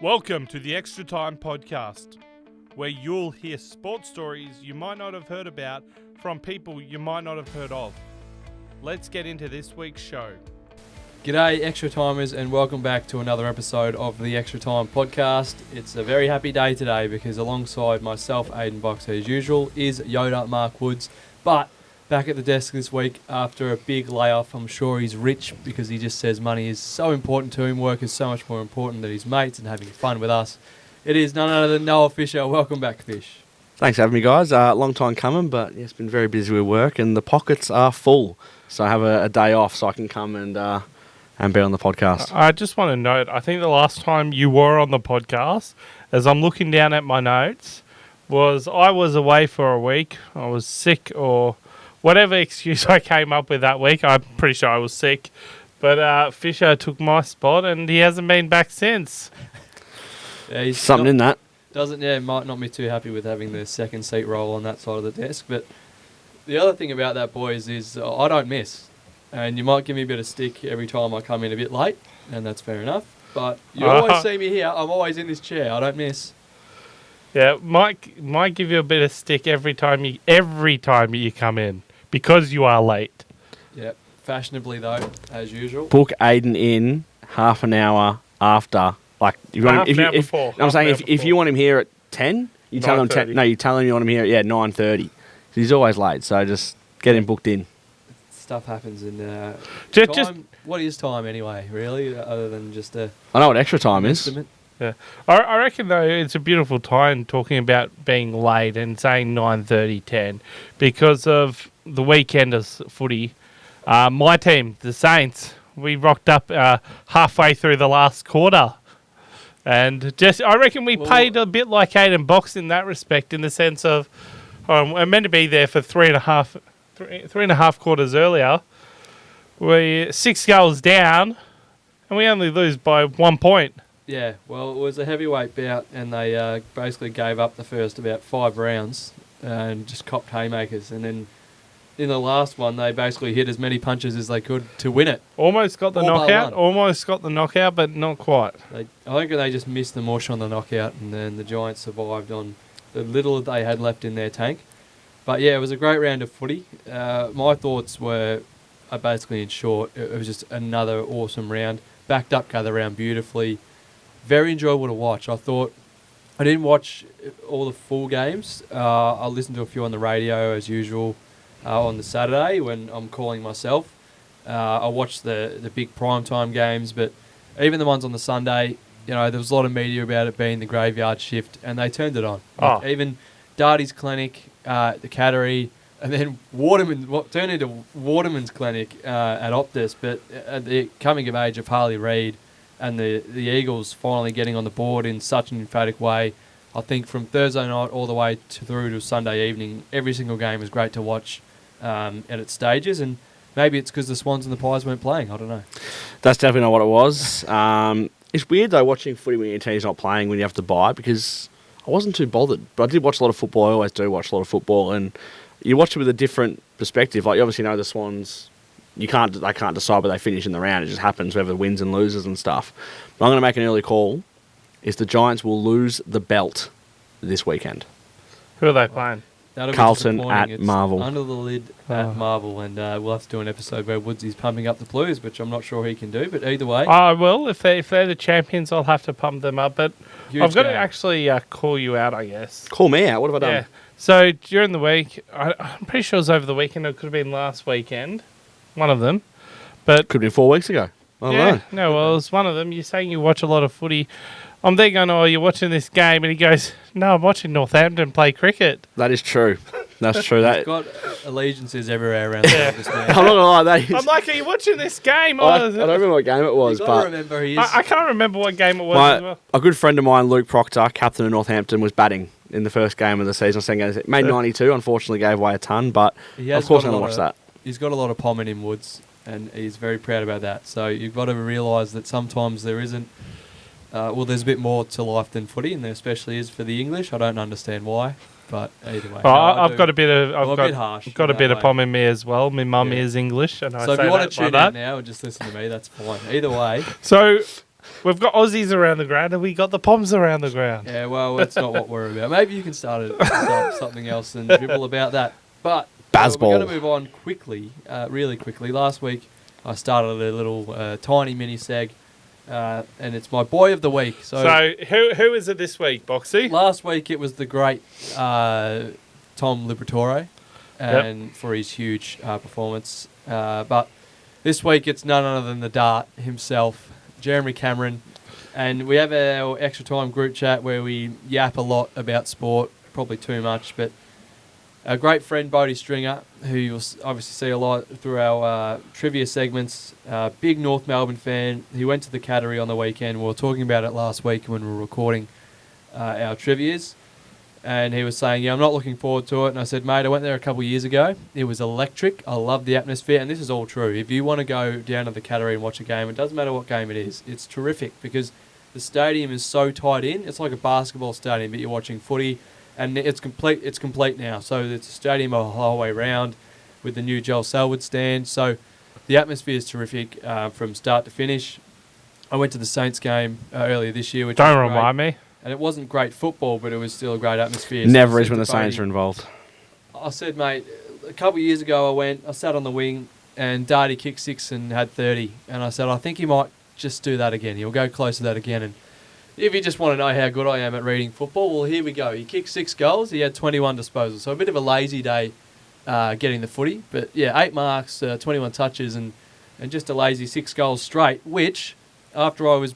Welcome to the Extra Time Podcast, where you'll hear sports stories you might not have heard about from people you might not have heard of. Let's get into this week's show. G'day Extra Timers and welcome back to another episode of the Extra Time Podcast. It's a very happy day today because alongside myself, Aiden Boxy as usual, is Yoda Mark Woods. But back at the desk this week after a big layoff. I'm sure he's rich because he just says money is so important to him. Work is so much more important than his mates and having fun with us. It is none other than Noah Fisher. Welcome back, Fish. Thanks for having me, guys. Long time coming, but yeah, it's been very busy with work and the pockets are full. So I have a day off so I can come and be on the podcast. I just want to note, I think the last time you were on the podcast, as I'm looking down at my notes, was I was away for a week. I was sick or whatever excuse I came up with that week. I'm pretty sure I was sick. But Fisher took my spot and he hasn't been back since. Yeah, he's something in that. Might not be too happy with having the second seat role on that side of the desk. But the other thing about that, boys, is I don't miss. And you might give me a bit of stick every time I come in a bit late, and that's fair enough. But you always see me here. I'm always in this chair. I don't miss. Yeah, might give you a bit of stick every time you come in because you are late. Yeah, fashionably though, as usual. Book Aiden in half an hour after. Like you want him, if you want him here at 10, you tell him 10. No, you tell him you want him here at 9:30. He's always late, so just get him booked in. Stuff happens in just what is time anyway, really, other than just a... I know what extra time is. Estimate. Yeah, I reckon though it's a beautiful time talking about being late and saying 9:30, 10 because of the weekenders footy. My team, the Saints, we rocked up halfway through the last quarter, and I reckon we played a bit like Aiden Box in that respect, in the sense of I'm meant to be there for three and a half quarters earlier. We 6 goals down, and we only lose by 1 point. Yeah, well, it was a heavyweight bout, and they basically gave up the first about 5 rounds and just copped haymakers. And then in the last one, they basically hit as many punches as they could to win it. Almost got the knockout, but not quite. I think they just missed the mush on the knockout, and then the Giants survived on the little that they had left in their tank. But yeah, it was a great round of footy. My thoughts were basically, in short, it was just another awesome round. Backed up gather round beautifully. Very enjoyable to watch. I didn't watch all the full games. I listened to a few on the radio as usual on the Saturday when I'm calling myself. I watched the big primetime games, but even the ones on the Sunday, there was a lot of media about it being the graveyard shift, and they turned it on. Even Darty's clinic, the Cattery, and then what turned into Waterman's clinic at Optus, but at the coming of age of Harley Reid and the Eagles finally getting on the board in such an emphatic way. I think from Thursday night all the way through to Sunday evening, every single game was great to watch at its stages, and maybe it's because the Swans and the Pies weren't playing. I don't know. That's definitely not what it was. It's weird, though, watching footy when your team's not playing when you have to buy, because I wasn't too bothered. But I did watch a lot of football. I always do watch a lot of football, and you watch it with a different perspective. Like, you obviously know the Swans... They can't decide where they finish in the round. It just happens, whoever wins and loses and stuff. But I'm going to make an early call, is the Giants will lose the belt this weekend. Who are they playing? Carlton at Marvel. Under the lid at Marvel, and we'll have to do an episode where Woodsy's pumping up the Blues, which I'm not sure he can do, but either way. I will. If they're the champions, I'll have to pump them up, but I've got to actually call you out, I guess. Call me out? What have I done? Yeah. So during the week, I'm pretty sure it was over the weekend, it could have been last weekend. One of them. But could have been 4 weeks ago. I don't know. No, well, it was one of them. You're saying you watch a lot of footy. I'm there going, oh, you're watching this game. And he goes, no, I'm watching Northampton play cricket. That is true. That's true. He's got allegiances everywhere around the office now. I'm not going to lie. That is... I'm like, are you watching this game? I don't remember what game it was. But remember he is. I can't remember what game it was as well. A good friend of mine, Luke Proctor, captain of Northampton, was batting in the first game of the season. Made 92, unfortunately gave away a ton, but of course I'm going to watch that. He's got a lot of pom in him, Woods, and he's very proud about that. So you've got to realise that sometimes there isn't... there's a bit more to life than footy, and there especially is for the English. I don't understand why, but either way. I've got a bit of... I've got a bit of pom in me as well. My mum is English, and I say that. So if you want to tune in now and just listen to me, that's fine. Either way. So We've got Aussies around the ground and we got the Poms around the ground. Yeah, well, that's not what we're about. Maybe you can start something else and dribble about that. But we're going to move on quickly, really quickly. Last week, I started a little tiny mini seg, and it's my boy of the week. So who is it this week, Boxy? Last week, it was the great Tom Liberatore, and for his huge performance. But this week, it's none other than the Dart himself, Jeremy Cameron. And we have our extra time group chat where we yap a lot about sport, probably too much. But our great friend Bodie Stringer, who you'll obviously see a lot through our trivia segments, big North Melbourne fan. He went to the Cattery on the weekend. We were talking about it last week when we were recording our trivias. And he was saying, I'm not looking forward to it. And I said, mate, I went there a couple of years ago. It was electric. I love the atmosphere. And this is all true. If you want to go down to the Cattery and watch a game, it doesn't matter what game it is. It's terrific because the stadium is so tied in. It's like a basketball stadium, but you're watching footy. And it's complete. It's complete now. So it's a stadium the whole way round with the new Joel Selwood stand. So the atmosphere is terrific from start to finish. I went to the Saints game earlier this year. Which Don't remind me. And it wasn't great football, but it was still a great atmosphere. Never is when the Saints are involved. I said, mate, a couple of years ago I sat on the wing and Darty kicked 6 and had 30. And I said, I think he might just do that again. He'll go close to that again. And if you just want to know how good I am at reading football, well, here we go. He kicked 6 goals. He had 21 disposals. So a bit of a lazy day getting the footy. But, yeah, 8 marks, 21 touches, and just a lazy 6 goals straight, which, after I was...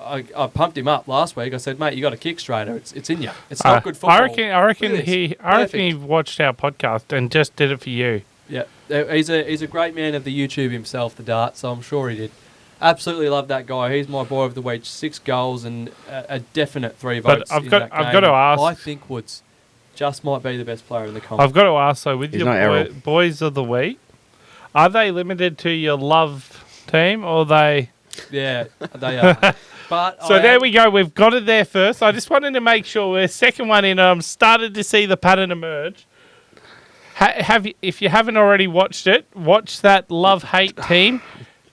I pumped him up last week. I said, mate, you got a kick straighter. It's in you. It's not good football. I reckon he watched our podcast and just did it for you. Yeah, he's a great man of the YouTube himself, the Dart. So I'm sure he did. Absolutely love that guy. He's my boy of the week. 6 goals and a definite 3 votes. But I've got to ask. I think Woods just might be the best player in the comp. I've got to ask though, with your boys of the week, are they limited to your love team or they? Yeah, they are. But so there we go. We've got it there first. I just wanted to make sure we're second one in. I'm started to see the pattern emerge. If you haven't already watched it, watch that love-hate team.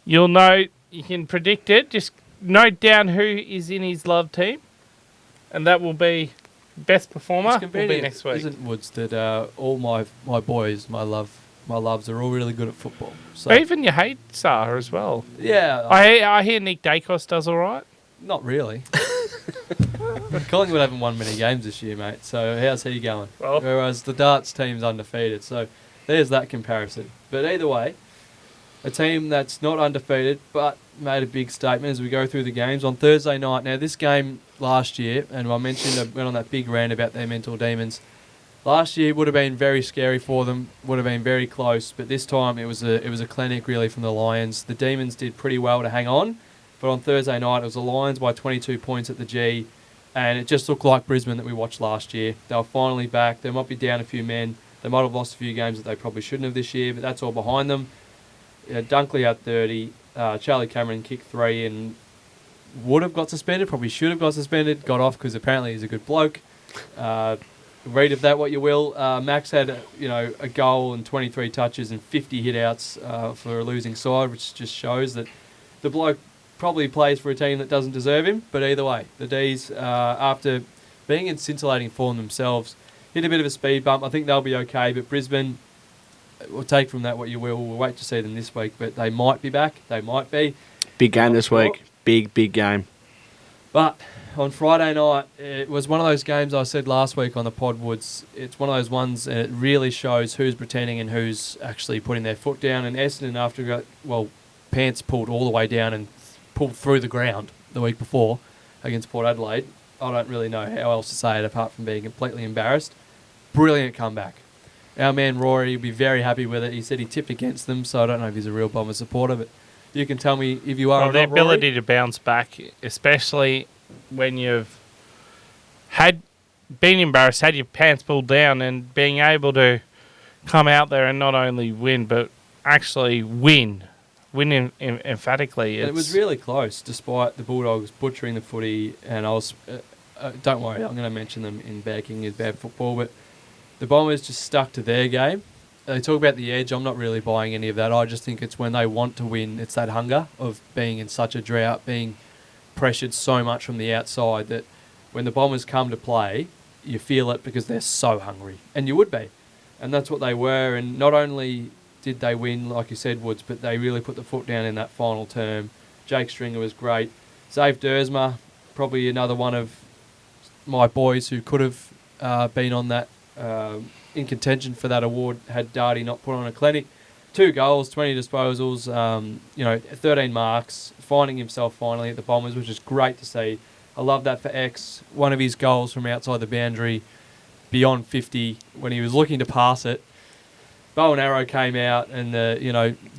You'll know, you can predict it. Just note down who is in his love team, and that will be best performer. Will be next week. Isn't Woods that all my boys, my loves are all really good at football. So even your hates are as well. Yeah, I hear Nick Dacos does all right. Not really. Collingwood haven't won many games this year, mate. So how's he going? Well, whereas the Darts team's undefeated. So there's that comparison. But either way, a team that's not undefeated but made a big statement as we go through the games on Thursday night. Now this game last year, and I mentioned I went on that big rant about their mental demons. Last year would have been very scary for them. Would have been very close. But this time it was a clinic really from the Lions. The Demons did pretty well to hang on. But on Thursday night, it was the Lions by 22 points at the G, and it just looked like Brisbane that we watched last year. They were finally back. They might be down a few men. They might have lost a few games that they probably shouldn't have this year, but that's all behind them. Dunkley had 30. Charlie Cameron kicked 3 and would have got suspended, probably should have got suspended, got off because apparently he's a good bloke. Read of that what you will. Max had a goal and 23 touches and 50 hit-outs for a losing side, which just shows that the bloke probably plays for a team that doesn't deserve him, but either way, the D's, after being in scintillating form themselves, hit a bit of a speed bump. I think they'll be okay, but Brisbane, we'll take from that what you will. We'll wait to see them this week, but they might be back. They might be. Big game this week. Big game. But on Friday night, it was one of those games I said last week on the pod, Woods. It's one of those ones, and it really shows who's pretending and who's actually putting their foot down. And Essendon, after pants pulled all the way down and pulled through the ground the week before against Port Adelaide. I don't really know how else to say it apart from being completely embarrassed. Brilliant comeback. Our man Rory will be very happy with it. He said he tipped against them, so I don't know if he's a real Bomber supporter, but you can tell me if you are or not, the ability Rory. To bounce back, especially when you've been embarrassed, had your pants pulled down, and being able to come out there and not only win, but actually win emphatically. And it was really close, despite the Bulldogs butchering the footy. And I was, don't worry, I'm going to mention them in backing is bad football, but the Bombers just stuck to their game, they talk about the edge. I'm not really buying any of that. I just think it's when they want to win. It's that hunger of being in such a drought, being pressured so much from the outside that when the Bombers come to play, you feel it because they're so hungry. And you would be. And that's what they were. And not only did they win, like you said, Woods, but they really put the foot down in that final term. Jake Stringer was great. Zave Dersma, probably another one of my boys who could have been on that in contention for that award had Darty not put on a clinic. 2 goals, 20 disposals, 13 marks, finding himself finally at the Bombers, which is great to see. I love that for X. One of his goals from outside the boundary, beyond 50, when he was looking to pass it, bow and arrow came out, and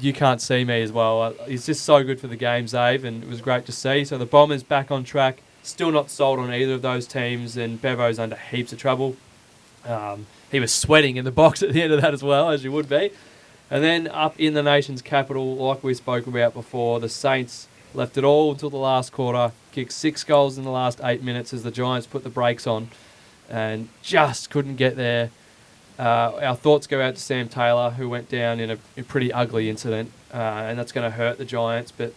you can't see me as well. He's just so good for the game, Zave, and it was great to see. So the Bombers back on track, still not sold on either of those teams, and Bevo's under heaps of trouble. He was sweating in the box at the end of that as well, as you would be. And then up in the nation's capital, like we spoke about before, the Saints left it all until the last quarter, kicked 6 goals in the last 8 minutes as the Giants put the brakes on and just couldn't get there. Our thoughts go out to Sam Taylor, who went down in a pretty ugly incident, and that's going to hurt the Giants, but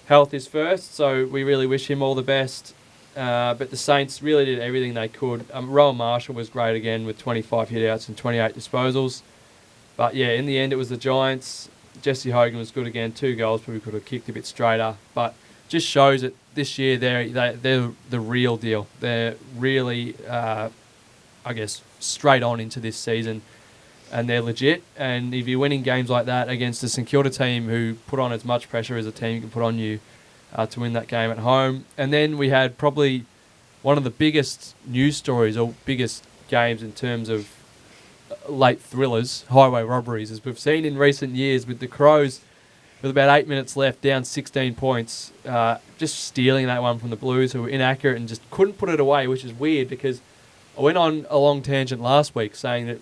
health is first, so we really wish him all the best. But the Saints really did everything they could. Rowan Marshall was great again with 25 hitouts and 28 disposals. But yeah, in the end, it was the Giants. Jesse Hogan was good again, 2 goals, probably could have kicked a bit straighter. But just shows that this year they're the real deal. They're really, straight on into this season, and they're legit. And if you're winning games like that against a St Kilda team who put on as much pressure as a team can put on you to win that game at home. And then we had probably one of the biggest news stories or biggest games in terms of late thrillers, highway robberies, as we've seen in recent years with the Crows with about 8 minutes left, down 16 points, just stealing that one from the Blues, who were inaccurate and just couldn't put it away, which is weird because I went on a long tangent last week saying that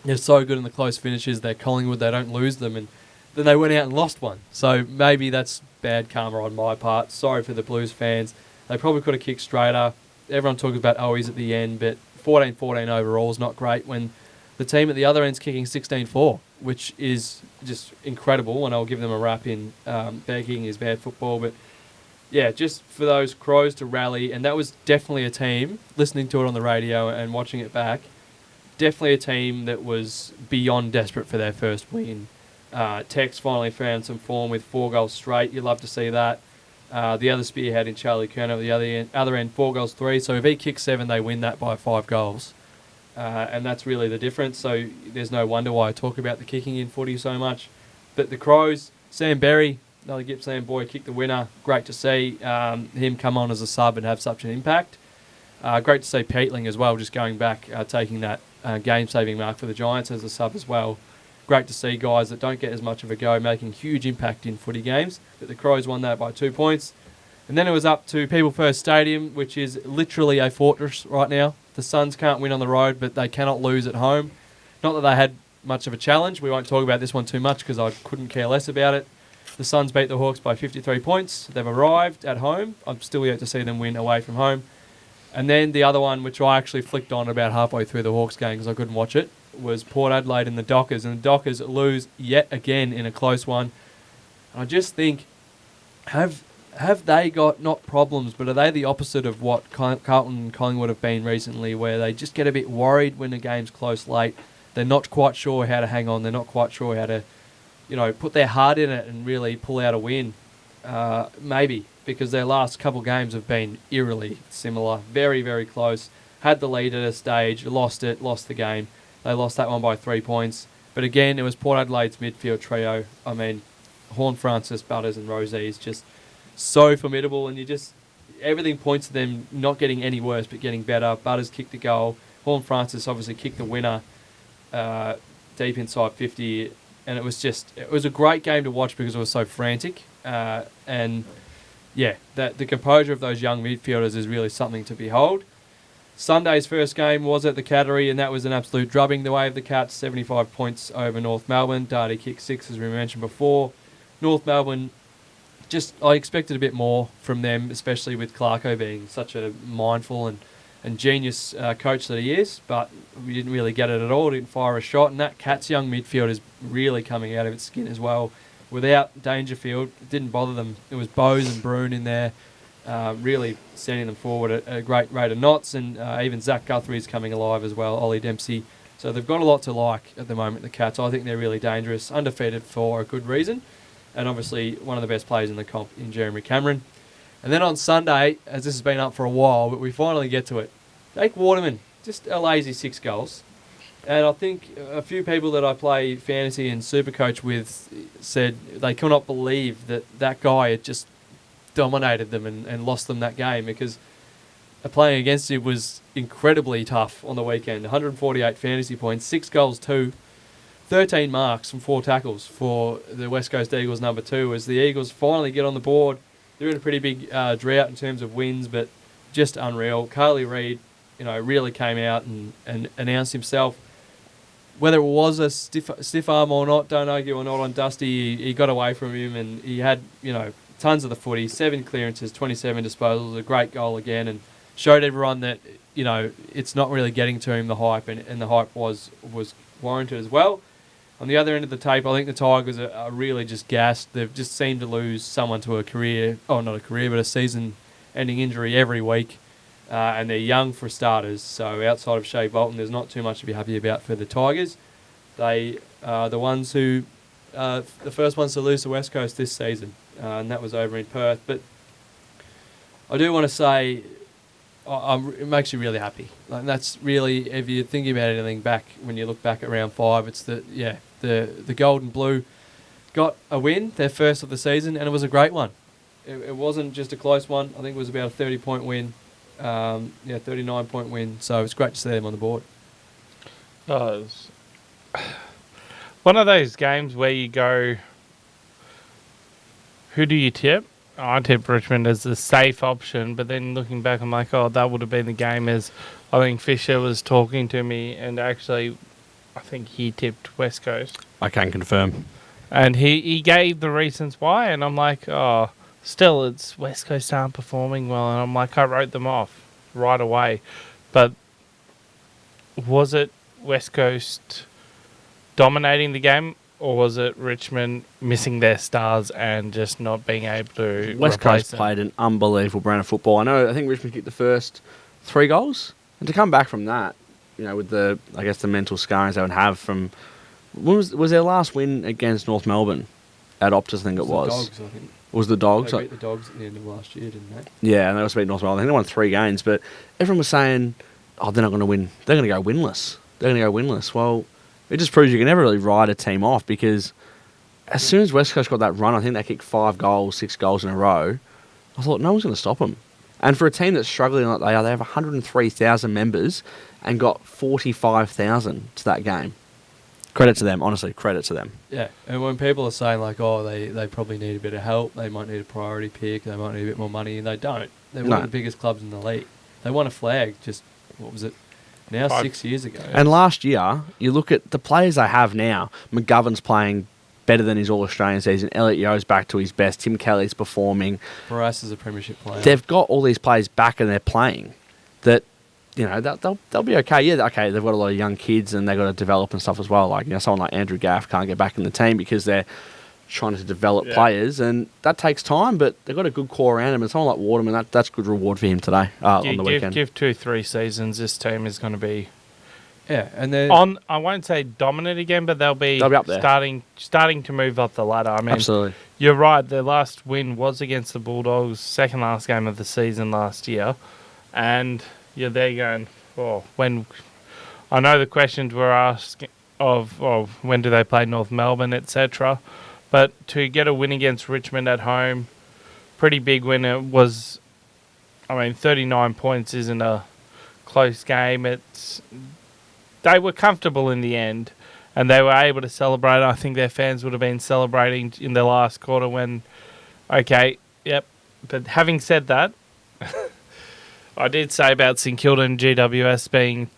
they're so good in the close finishes, they're Collingwood, they don't lose them, and then they went out and lost one. So maybe that's bad karma on my part. Sorry for the Blues fans. They probably could have kicked straighter. Everyone talks about Aussies at the end, but 14-14 overall is not great when the team at the other end's kicking 16-4, which is just incredible, and I'll give them a rap in begging is bad football. But yeah, just for those Crows to rally, and that was definitely a team, listening to it on the radio and watching it back, definitely a team that was beyond desperate for their first win. Tex finally found some form with 4 goals straight. You'd love to see that. The other spearhead in Charlie Kerner at the other end 4 goals 3. So if he kicks 7, they win that by 5 goals. And that's really the difference. So there's no wonder why I talk about the kicking in footy so much. But the Crows, Sam Berry, another Gippsland boy, kicked the winner. Great to see him come on as a sub and have such an impact. Great to see Peatling as well, just going back, taking that game-saving mark for the Giants as a sub as well. Great to see guys that don't get as much of a go making huge impact in footy games. But the Crows won that by 2 points. And then it was up to People First Stadium, which is literally a fortress right now. The Suns can't win on the road, but they cannot lose at home. Not that they had much of a challenge. We won't talk about this one too much because I couldn't care less about it. The Suns beat the Hawks by 53 points. They've arrived at home. I'm still yet to see them win away from home. And then the other one, which I actually flicked on about halfway through the Hawks game because I couldn't watch it, was Port Adelaide and the Dockers. And the Dockers lose yet again in a close one. And I just think, have they got not problems, but are they the opposite of what Carlton and Collingwood have been recently, where they just get a bit worried when the game's close late? They're not quite sure how to hang on. They're not quite sure how to, put their heart in it and really pull out a win. Maybe, because their last couple games have been eerily similar. Very, very close. Had the lead at a stage, lost the game. They lost that one by 3 points. But again, it was Port Adelaide's midfield trio. I mean, Horne-Francis, Butters and Rosie's just so formidable, and everything points to them not getting any worse but getting better. Butters kicked the goal. Horne-Francis obviously kicked the winner deep inside 50, and it was a great game to watch because it was so frantic. And yeah, the composure of those young midfielders is really something to behold. Sunday's first game was at the Cattery, and that was an absolute drubbing the way of the Cats, 75 points over North Melbourne. Darty kicked 6, as we mentioned before. North Melbourne, I expected a bit more from them, especially with Clarko being such a mindful and and genius coach that he is, but we didn't really get it at all. Didn't fire a shot, and that Cats young midfield is really coming out of its skin as well. Without Dangerfield, it didn't bother them. It was Bose and Bruin in there, really sending them forward at a great rate of knots, and even Zach Guthrie's coming alive as well, Ollie Dempsey. So they've got a lot to like at the moment, the Cats. I think they're really dangerous, undefeated for a good reason, and obviously one of the best players in the comp in Jeremy Cameron. And then on Sunday, as this has been up for a while, but we finally get to it, Jake Waterman, just a lazy 6 goals. And I think a few people that I play fantasy and Supercoach with said they could not believe that that guy had just dominated them and lost them that game, because playing against him was incredibly tough on the weekend. 148 fantasy points, 6 goals too, 13 marks from 4 tackles for the West Coast Eagles number 2 as the Eagles finally get on the board. They're in a pretty big drought in terms of wins, but just unreal. Carly Reid, really came out and announced himself. Whether it was a stiff arm or not, don't argue or not on Dusty, he got away from him and he had, tons of the footy, 7 clearances, 27 disposals, a great goal again, and showed everyone that, it's not really getting to him, the hype, and the hype was warranted as well. On the other end of the tape, I think the Tigers are really just gassed. They've just seemed to lose someone to a season-ending injury every week. And they're young for starters, so outside of Shea Bolton, there's not too much to be happy about for the Tigers. They are the ones who, the first ones to lose to West Coast this season, and that was over in Perth. But I do want to say, it makes you really happy. Like, that's really, if you're thinking about anything back, when you look back at round 5, it's the Gold and Blue got a win, their first of the season, and it was a great one. It wasn't just a close one. I think it was about a 30-point win. 39-point win, so it's great to see them on the board. Oh, it's one of those games where you go, who do you tip? I tip Richmond as the safe option, but then looking back, I'm like, that would have been the game, as I think Fisher was talking to me, and actually, I think he tipped West Coast. I can confirm. And he gave the reasons why, and I'm like, still, it's West Coast aren't performing well, and I'm like, I wrote them off right away. But was it West Coast dominating the game, or was it Richmond missing their stars and just not being able to West Coast them? played an unbelievable brand of football. I think Richmond kicked the first 3 goals, and to come back from that, with the mental scarrings they would have from, when was their last win against North Melbourne at Optus? I think it was. The Dogs, I think. Was the Dogs? They beat the Dogs at the end of last year, didn't they? Yeah, and they also beat North Melbourne. I think they won 3 games, but everyone was saying, they're not going to win. They're going to go winless. Well, it just proves you can never really ride a team off, because as soon as West Coast got that run, I think they kicked 5 goals, 6 goals in a row, I thought no one's going to stop them. And for a team that's struggling like they are, they have 103,000 members and got 45,000 to that game. Credit to them, honestly, credit to them. Yeah, and when people are saying they probably need a bit of help, they might need a priority pick, they might need a bit more money, and they don't. They're one of the biggest clubs in the league. They won a flag just, 6 years ago. And last year, you look at the players they have now. McGovern's playing better than his All-Australian season. Elliot Yeo's back to his best. Tim Kelly's performing. Barras is a premiership player. They've got all these players back and they're playing. That, they'll be okay. Yeah, okay, they've got a lot of young kids and they've got to develop and stuff as well. Like, someone like Andrew Gaff can't get back in the team because they're trying to develop players, and that takes time, but they've got a good core around him, and someone like Waterman, that's good reward for him today on the weekend. Give 2-3 seasons, this team is going to be... Yeah, and then... I won't say dominant again, but they'll be up there. starting to move up the ladder. I mean, absolutely. You're right, their last win was against the Bulldogs, second last game of the season last year, and you're there going, when... I know the questions were asked of when do they play North Melbourne, etc., but to get a win against Richmond at home, pretty big win. It was, 39 points isn't a close game. They were comfortable in the end, and they were able to celebrate. I think their fans would have been celebrating in the last quarter when, But having said that, I did say about St Kilda and GWS being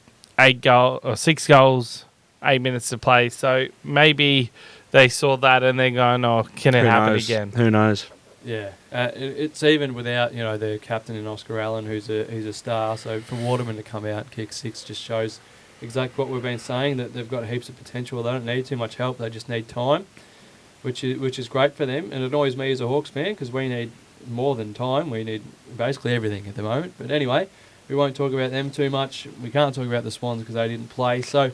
6 goals, 8 minutes to play. So maybe they saw that and they're going, can it happen again? Who knows? Yeah, it's even without their captain in Oscar Allen, who's a star. So for Waterman to come out and kick 6 just shows exactly what we've been saying, that they've got heaps of potential. They don't need too much help. They just need time, which is great for them. And it annoys me as a Hawks fan because we need more than time. We need basically everything at the moment. But anyway, we won't talk about them too much. We can't talk about the Swans because they didn't play. So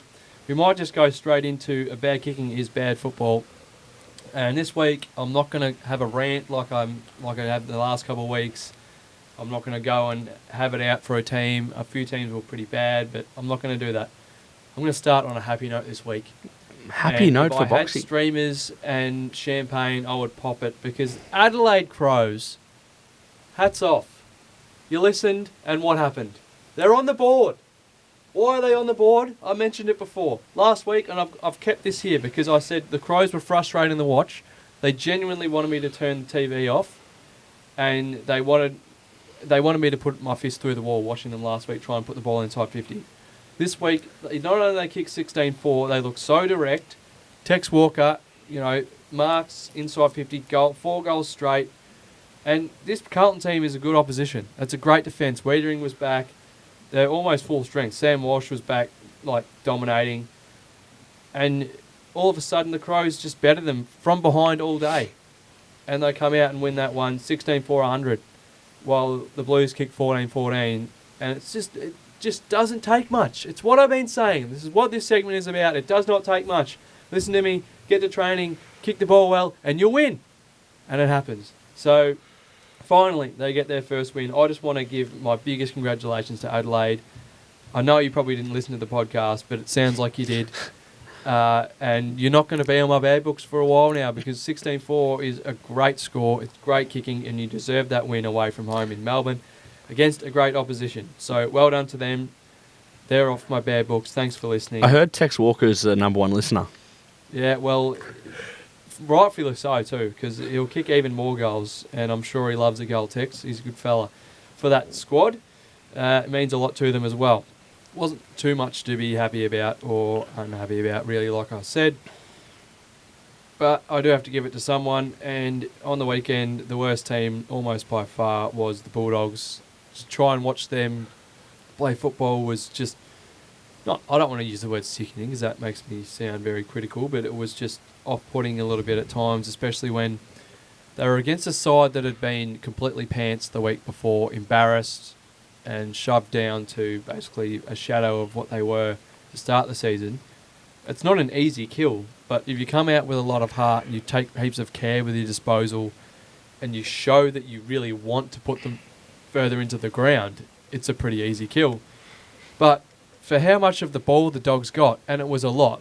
we might just go straight into a bad kicking is bad football. And this week, I'm not going to have a rant like I have the last couple of weeks. I'm not going to go and have it out for a team. A few teams were pretty bad, but I'm not going to do that. I'm going to start on a happy note this week. Happy note for Boxy. If I had Boxy. streamers and champagne, I would pop it because Adelaide Crows, hats off. You listened, and what happened? They're on the board. Why are they on the board? I mentioned it before last week, and I've kept this here because I said the Crows were frustrating to watch. They genuinely wanted me to turn the TV off, and they wanted me to put my fist through the wall watching them last week try and put the ball inside 50. This week, not only they kick 16-4, they look so direct. Tex Walker, marks inside 50, 4 goals straight. And this Carlton team is a good opposition. That's a great defence. Wiedering was back. They're almost full strength. Sam Walsh was back, dominating. And all of a sudden, the Crows just better them from behind all day. And they come out and win that one, 16-4-100, while the Blues kick 14-14. And it just doesn't take much. It's what I've been saying. This is what this segment is about. It does not take much. Listen to me, get to training, kick the ball well, and you'll win. And it happens. So finally, they get their first win. I just want to give my biggest congratulations to Adelaide. I know you probably didn't listen to the podcast, but it sounds like you did. And you're not going to be on my bad books for a while now because 16-4 is a great score. It's great kicking, and you deserve that win away from home in Melbourne against a great opposition. So well done to them. They're off my bad books. Thanks for listening. I heard Tex Walker's the number 1 listener. Yeah, well, rightfully so too, because he'll kick even more goals, and I'm sure he loves a goal, Tex. He's a good fella. For that squad, it means a lot to them as well. Wasn't too much to be happy about or unhappy about, really, like I said. But I do have to give it to someone, and on the weekend, the worst team, almost by far, was the Bulldogs. To try and watch them play football was just I don't want to use the word sickening because that makes me sound very critical, but it was just off-putting a little bit at times, especially when they were against a side that had been completely pants the week before, embarrassed and shoved down to basically a shadow of what they were to start the season. It's not an easy kill, but if you come out with a lot of heart and you take heaps of care with your disposal and you show that you really want to put them further into the ground, it's a pretty easy kill. But for how much of the ball the Dogs got, and it was a lot,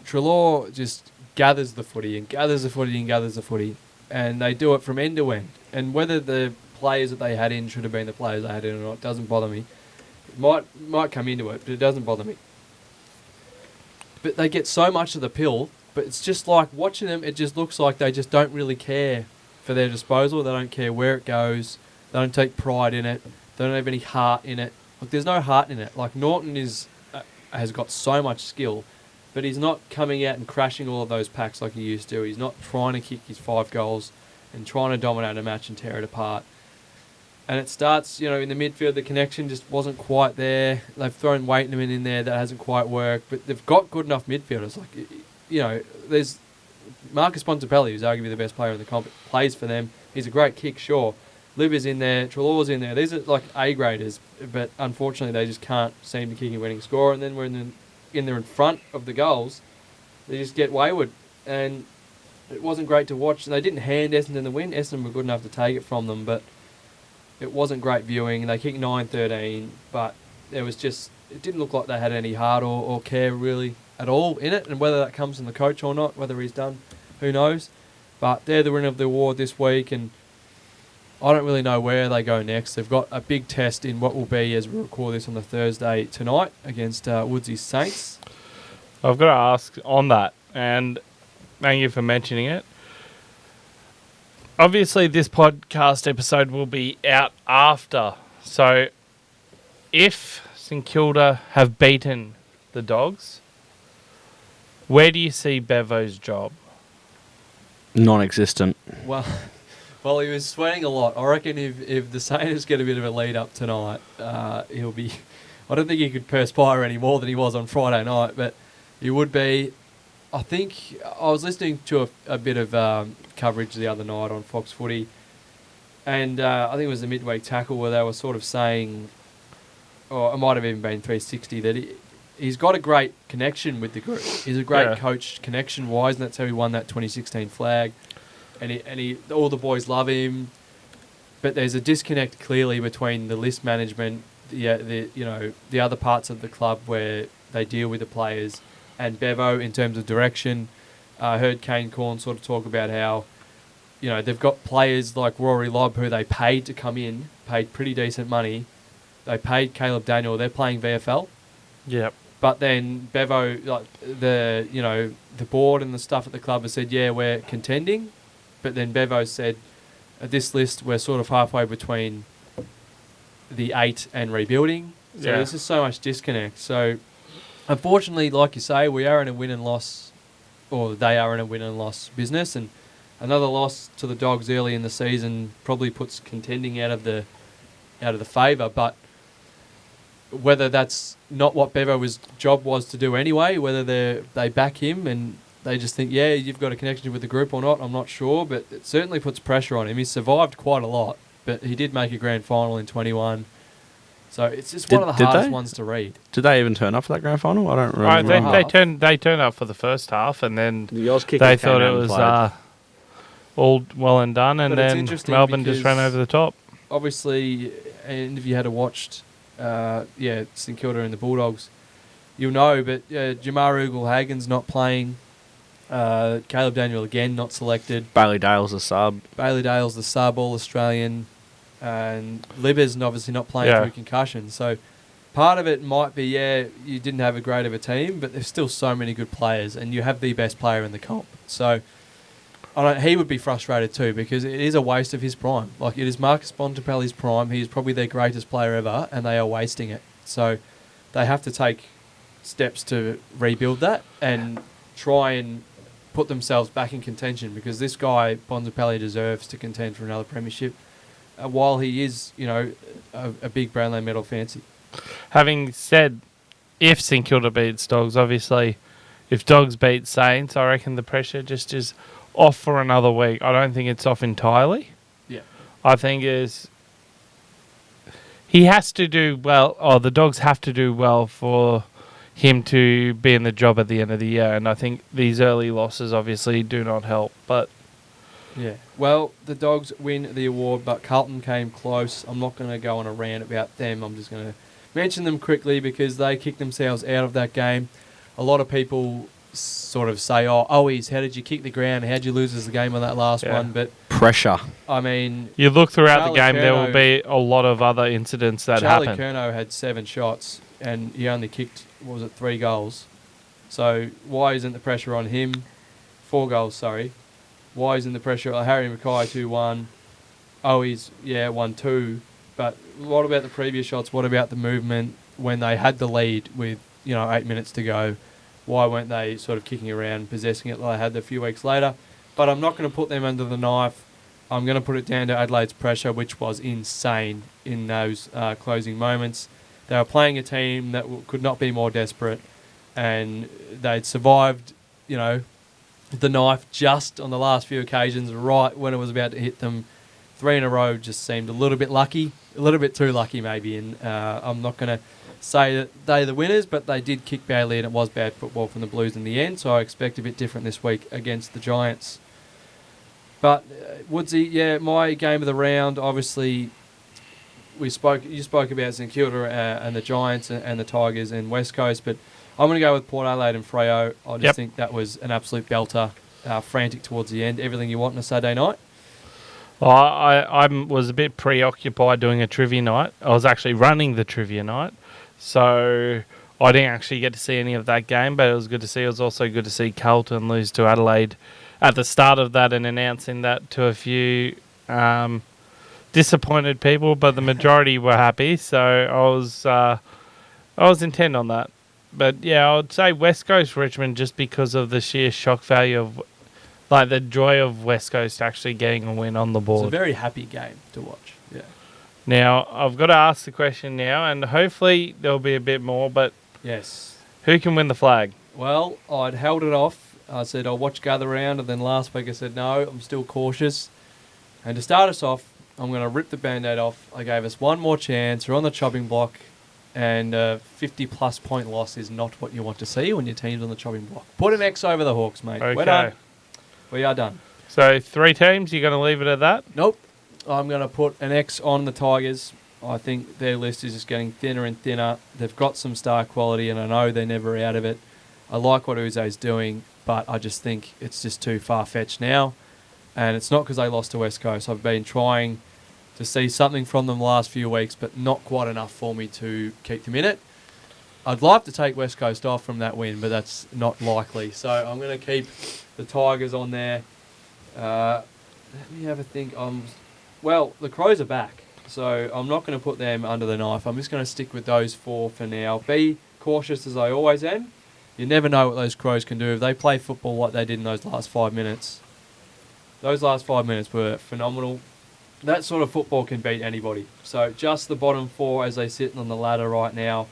Treloar just gathers the footy and gathers the footy and gathers the footy, and they do it from end to end. And whether the players that they had in should have been the players they had in or not doesn't bother me. It might come into it, but it doesn't bother me. But they get so much of the pill, but it's just like watching them, it just looks like they just don't really care for their disposal. They don't care where it goes. They don't take pride in it. They don't have any heart in it. There's no heart in it. Norton has got so much skill, but he's not coming out and crashing all of those packs like he used to. He's not trying to kick his 5 goals and trying to dominate a match and tear it apart. And it starts, in the midfield, the connection just wasn't quite there. They've thrown Waitman in there, that hasn't quite worked, but they've got good enough midfielders. There's Marcus Bontempelli, who's arguably the best player in the comp, plays for them. He's a great kick, sure. Liver's in there, Treloar's in there. These are A-graders, but unfortunately they just can't seem to kick a winning score. And then when they're in front of the goals, they just get wayward. And it wasn't great to watch. They didn't hand Essendon the win. Essendon were good enough to take it from them, but it wasn't great viewing. They kicked 9-13, but it didn't look like they had any heart or care really at all in it. And whether that comes from the coach or not, whether he's done, who knows. But they're the winner of the award this week, and I don't really know where they go next. They've got a big test in what will be, as we record this on the Thursday tonight, against Woodsy's Saints. I've got to ask on that, and thank you for mentioning it. Obviously, this podcast episode will be out after. So, if St Kilda have beaten the Dogs, where do you see Bevo's job? Non-existent. Well, Well, he was sweating a lot. I reckon if the Saints get a bit of a lead up tonight, he'll be... I don't think he could perspire any more than he was on Friday night, but he would be. I think I was listening to a bit of coverage the other night on Fox Footy, and I think it was the midweek tackle where they were sort of saying, or it might have even been 360, that he's got a great connection with the group. He's a great coach connection-wise, and that's how he won that 2016 flag. And he all the boys love him, but there's a disconnect clearly between the list management, the other parts of the club where they deal with the players, and Bevo in terms of direction. I heard Kane Corn sort of talk about how, they've got players like Rory Lobb who they paid to come in, paid pretty decent money. They paid Caleb Daniel. They're playing VFL. Yep. But then Bevo, like the board and the stuff at the club have said, yeah, we're contending. But then Bevo said, at this list, we're sort of halfway between the 8 and rebuilding. So there's just so much disconnect. So, unfortunately, like you say, we are in a win and loss, or they are in a win and loss business. And another loss to the Dogs early in the season probably puts contending out of the favour. But whether that's not what Bevo's job was to do anyway, whether they back him and they just think, yeah, you've got a connection with the group or not, I'm not sure, but it certainly puts pressure on him. He survived quite a lot, but he did make a grand final in 21. So it's just one of the hardest ones to read. Did they even turn up for that grand final? I don't remember. They turned up for the first half, and then they thought it was all well and done, and then Melbourne just ran over the top. Obviously, and if you had watched St Kilda and the Bulldogs, you'll know, but Jamar Ugle-Hagen's not playing. Caleb Daniel again not selected. Bailey Dale's the sub, all Australian, and Libber's obviously not playing through concussion. So part of it might be, you didn't have a great of a team, but there's still so many good players, and you have the best player in the comp. So he would be frustrated too, because it is a waste of his prime. Like, it is Marcus Bontempelli's prime. He is probably their greatest player ever, and they are wasting it. So they have to take steps to rebuild that and try and put themselves back in contention, because this guy, Bontempelli, deserves to contend for another premiership, while he is, a big Brownlow medal fancy. Having said, if St Kilda beats Dogs, obviously, if Dogs beat Saints, I reckon the pressure just is off for another week. I don't think it's off entirely. Yeah. I think he has to do well, the Dogs have to do well for him to be in the job at the end of the year, and I think these early losses obviously do not help. But yeah, well, the Dogs win the award, but Carlton came close. I'm not going to go on a rant about them. I'm just going to mention them quickly because they kicked themselves out of that game. A lot of people sort of say, Aussies, how did you kick the ground? How'd you lose as the game on that last one? But pressure. I mean, you look throughout the game, there will be a lot of other incidents that happen. Charlie Curnow had 7 shots, and he only kicked, 3 goals? So why isn't the pressure on him? 4 goals, sorry. Why isn't the pressure on Harry Mackay 2-1? He's 1-2. But what about the previous shots? What about the movement when they had the lead with 8 minutes to go? Why weren't they sort of kicking around, possessing it like they had a few weeks later? But I'm not going to put them under the knife. I'm going to put it down to Adelaide's pressure, which was insane in those closing moments. They were playing a team that could not be more desperate, and they'd survived, the knife just on the last few occasions, right when it was about to hit them. 3 in a row just seemed a little bit lucky, a little bit too lucky maybe, and I'm not going to say that they're the winners, but they did kick badly, and it was bad football from the Blues in the end, so I expect a bit different this week against the Giants. But, Woodsy, my game of the round, obviously, you spoke about St Kilda and the Giants and the Tigers and West Coast, but I'm going to go with Port Adelaide and Freo. I just think that was an absolute belter, frantic towards the end. Everything you want on a Saturday night. Well, I was a bit preoccupied doing a trivia night. I was actually running the trivia night, so I didn't actually get to see any of that game, but it was good to see. It was also good to see Carlton lose to Adelaide at the start of that and announcing that to a few disappointed people, but the majority were happy, so I was intent on that. But yeah, I would say West Coast Richmond, just because of the sheer shock value of like the joy of West Coast actually getting a win on the It's a board. very happy game to watch. Yeah. Now, I've got to ask the question now, and hopefully there'll be a bit more, but Yes. who can win the flag? Well, I'd held it off. I said I'll watch gather round, and then last week I said no, I'm still cautious. And to start us off, I'm going to rip the Band-Aid off. I gave us one more chance. We're on the chopping block, and 50-plus point loss is not what you want to see when your team's on the chopping block. Put an X over the Hawks, mate. Okay. We're done. We are done. So 3 teams, you're going to leave it at that? Nope. I'm going to put an X on the Tigers. I think their list is just getting thinner and thinner. They've got some star quality, and I know they're never out of it. I like what Uze's doing, but I just think it's just too far-fetched now. And it's not because they lost to West Coast. I've been trying to see something from them the last few weeks, but not quite enough for me to keep them in it. I'd like to take West Coast off from that win, but that's not likely. So I'm going to keep the Tigers on there. Let me have a think. Well, the Crows are back, so I'm not going to put them under the knife. I'm just going to stick with those 4 for now. Be cautious as I always am. You never know what those Crows can do. If they play football like they did in those last 5 minutes, those last 5 minutes were phenomenal. That sort of football can beat anybody. So just the bottom 4 as they sit on the ladder right now.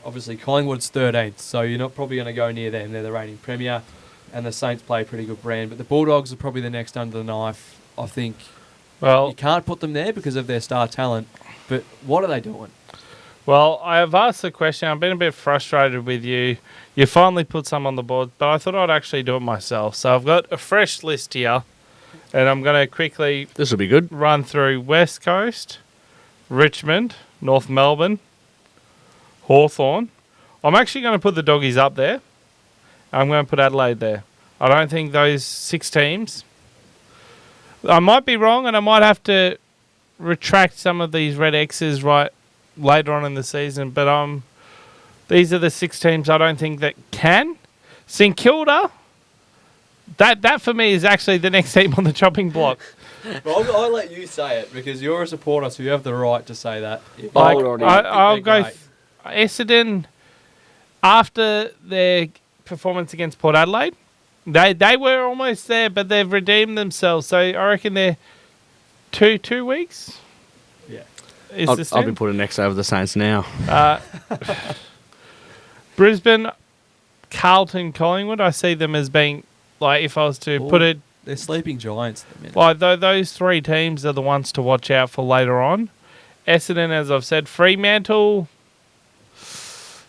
Obviously, Collingwood's 13th, so you're not probably going to go near them. They're the reigning premier, and the Saints play a pretty good brand. But the Bulldogs are probably the next under the knife. I think Well, you can't put them there because of their star talent. But what are they doing? Well, I have asked the question. I've been a bit frustrated with you. You finally put some on the board, but I thought I'd actually do it myself. So I've got a fresh list here, and I'm going to quickly This will be good. run through West Coast, Richmond, North Melbourne, Hawthorn. I'm actually going to put the Doggies up there. I'm going to put Adelaide there. I don't think those 6 teams... I might be wrong, and I might have to retract some of these red X's right later on in the season, but these are the 6 teams I don't think that can. St Kilda, that for me is actually the next team on the chopping block. Well, I'll let you say it because you're a supporter, so you have the right to say that. Like, already- I'll go Essendon. After their performance against Port Adelaide, they were almost there, but they've redeemed themselves. So I reckon they're two weeks. Yeah. I'll be putting next over the Saints now. Brisbane, Carlton, Collingwood. I see them as being like, if I was to put it, They're sleeping giants at the minute. like those 3 teams are the ones to watch out for later on. Essendon, as I've said, Fremantle.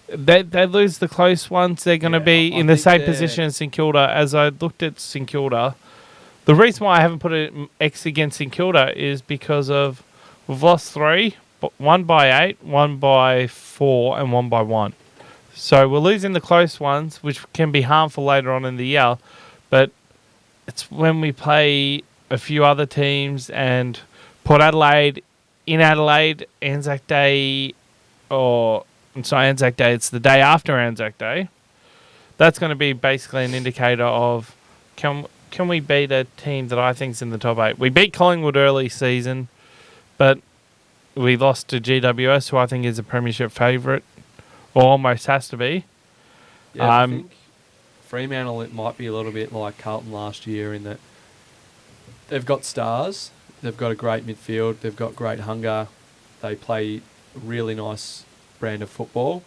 They lose the close ones. They're going to be I in the think same they're- position as St Kilda. As I looked at St Kilda, the reason why I haven't put an X against St Kilda is because of we've lost 3, 1 by 8, 1 by 4, and 1 by 1. So we're losing the close ones, which can be harmful later on in the year. But it's when we play a few other teams and Port Adelaide, in Adelaide, Anzac Day, Anzac Day, it's the day after Anzac Day. That's going to be basically an indicator of can we beat a team that I think's in the top 8. We beat Collingwood early season, but we lost to GWS, who I think is a premiership favourite, or almost has to be. Yeah, I think Fremantle, it might be a little bit like Carlton last year in that they've got stars, they've got a great midfield, they've got great hunger, they play really nice brand of football,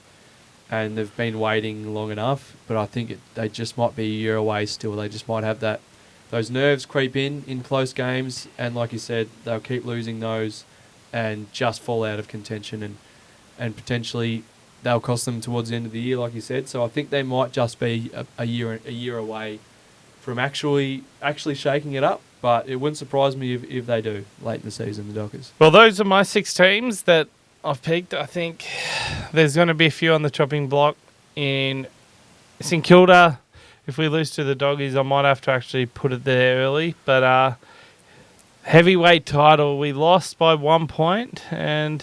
and they've been waiting long enough, but I think they just might be a year away still. They just might have those nerves creep in close games, and like you said, they'll keep losing those and just fall out of contention, and potentially they'll cost them towards the end of the year, like you said. So I think they might just be a year away from actually shaking it up, but it wouldn't surprise me if they do late in the season, the Dockers. Well, those are my 6 teams that I've picked. I think there's going to be a few on the chopping block in St Kilda. If we lose to the Doggies, I might have to actually put it there early. But heavyweight title, we lost by 1 point, and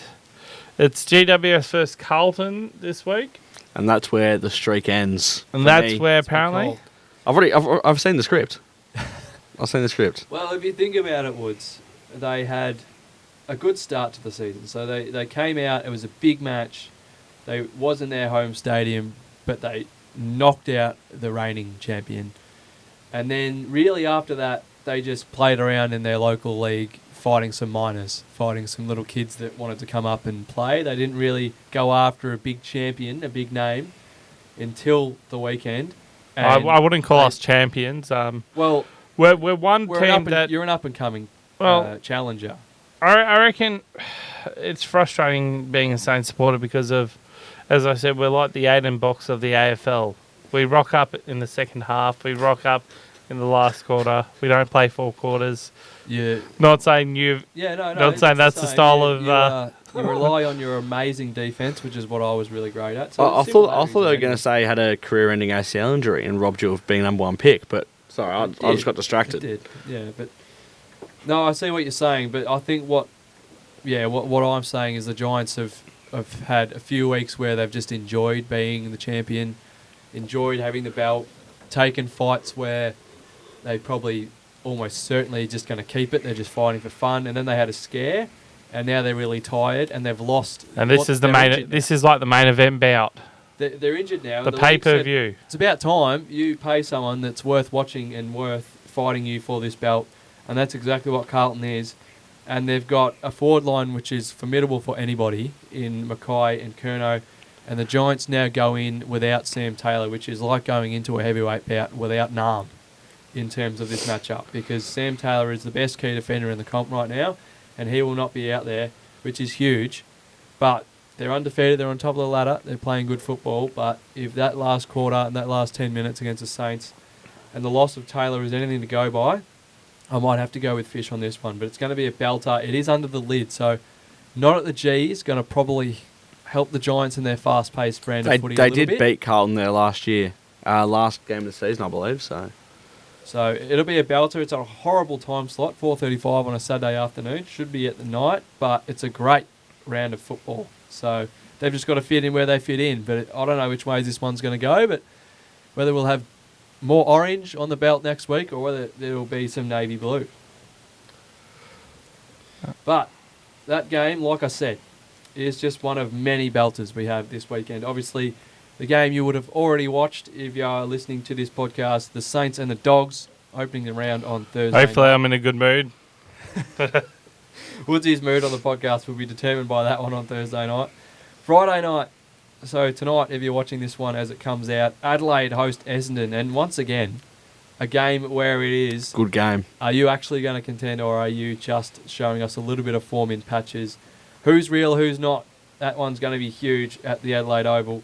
it's GWS versus Carlton this week. And that's where the streak ends. And for that's me. where apparently... I've seen the script. I've seen the script. Well, if you think about it, Woods, they had a good start to the season. So they came out, it was a big match. They was in their home stadium, but they knocked out the reigning champion. And then really after that, they just played around in their local league, fighting some minors, fighting some little kids that wanted to come up and play. They didn't really go after a big champion, a big name, until the weekend. I wouldn't call us champions. Well, we're one team that you're an up and coming challenger. I reckon it's frustrating being a Saints supporter because of, as I said, we're like the 8 and box of the AFL. We rock up in the second half. We rock up in the last quarter. We don't play 4 quarters. Yeah. Not saying you. Yeah, no. Not saying that's the style of. You rely on your amazing defense, which is what I was really great at. So I thought they were going to say he had a career-ending ACL injury and robbed you of being number 1 pick, but sorry, I just got distracted. It did, yeah, but no, I see what you're saying, but I think what I'm saying is the Giants have had a few weeks where they've just enjoyed being the champion, enjoyed having the belt, taken fights where they probably almost certainly just going to keep it. They're just fighting for fun, and then they had a scare. And now they're really tired, and they've lost. And this is the main. This is like the main event bout. They're injured now. The pay-per-view. It's about time you pay someone that's worth watching and worth fighting you for this belt, and that's exactly what Carlton is. And they've got a forward line which is formidable for anybody in Mackay and Curnow, and the Giants now go in without Sam Taylor, which is like going into a heavyweight bout without Nam in terms of this matchup, because Sam Taylor is the best key defender in the comp right now. And he will not be out there, which is huge. But they're undefeated. They're on top of the ladder. They're playing good football. But if that last quarter and that last 10 minutes against the Saints and the loss of Taylor is anything to go by, I might have to go with Fish on this one. But it's going to be a belter. It is under the lid. So not at the G is going to probably help the Giants in their fast-paced brand of footy a They little did bit. beat Carlton there last year. Last game of the season, I believe, So it'll be a belter. It's a horrible time slot, 4:35 on a Saturday afternoon. Should be at the night, but it's a great round of football. So they've just got to fit in where they fit in. But I don't know which ways this one's going to go, but whether we'll have more orange on the belt next week or whether there will be some navy blue. But that game, like I said, is just one of many belters we have this weekend. Obviously, the game you would have already watched if you are listening to this podcast, the Saints and the Dogs, opening the round on Thursday. Hopefully I'm in a good mood. Woodsy's mood on the podcast will be determined by that one on Thursday night. Friday night, so tonight, if you're watching this one as it comes out, Adelaide host Essendon. And once again, a game where it is... Good game. Are you actually going to contend, or are you just showing us a little bit of form in patches? Who's real, who's not? That one's going to be huge at the Adelaide Oval.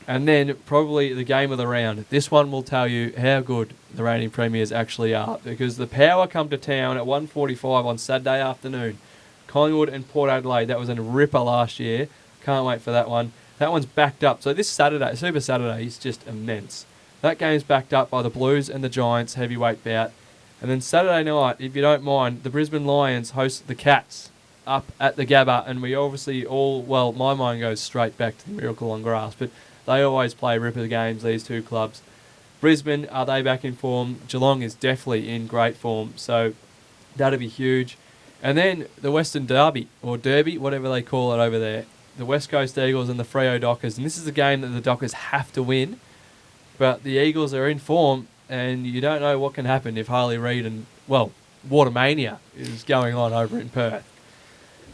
And then probably the game of the round. This one will tell you how good the reigning premiers actually are, because the Power come to town at 1:45 on Saturday afternoon. Collingwood and Port Adelaide. That was a ripper last year. Can't wait for that one. That one's backed up. So this Saturday, Super Saturday, is just immense. That game's backed up by the Blues and the Giants heavyweight bout. And then Saturday night, if you don't mind, the Brisbane Lions host the Cats up at the Gabba. And we obviously my mind goes straight back to the Miracle on Grass, but they always play ripper games, these two clubs. Brisbane, are they back in form? Geelong is definitely in great form, so that'll be huge. And then the Western Derby, or Derby, whatever they call it over there. The West Coast Eagles and the Freo Dockers. And this is a game that the Dockers have to win. But the Eagles are in form, and you don't know what can happen if Harley Reid and, Watermania is going on over in Perth.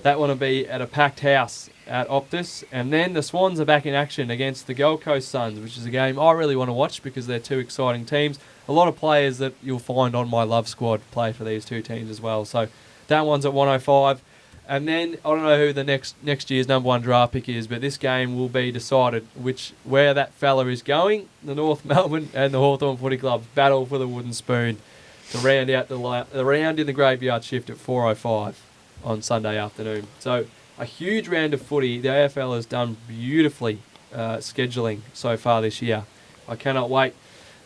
That one will be at a packed house at Optus. And then the Swans are back in action against the Gold Coast Suns, which is a game I really want to watch because they're two exciting teams. A lot of players that you'll find on my love squad play for these two teams as well. So that one's at 105. And then I don't know who the next year's number one draft pick is, but this game will be decided where that fella is going. The North Melbourne and the Hawthorn Footy Clubs battle for the wooden spoon to round out the round in the graveyard shift at 4:05 on Sunday afternoon. So a huge round of footy. The AFL has done beautifully scheduling so far this year. I cannot wait.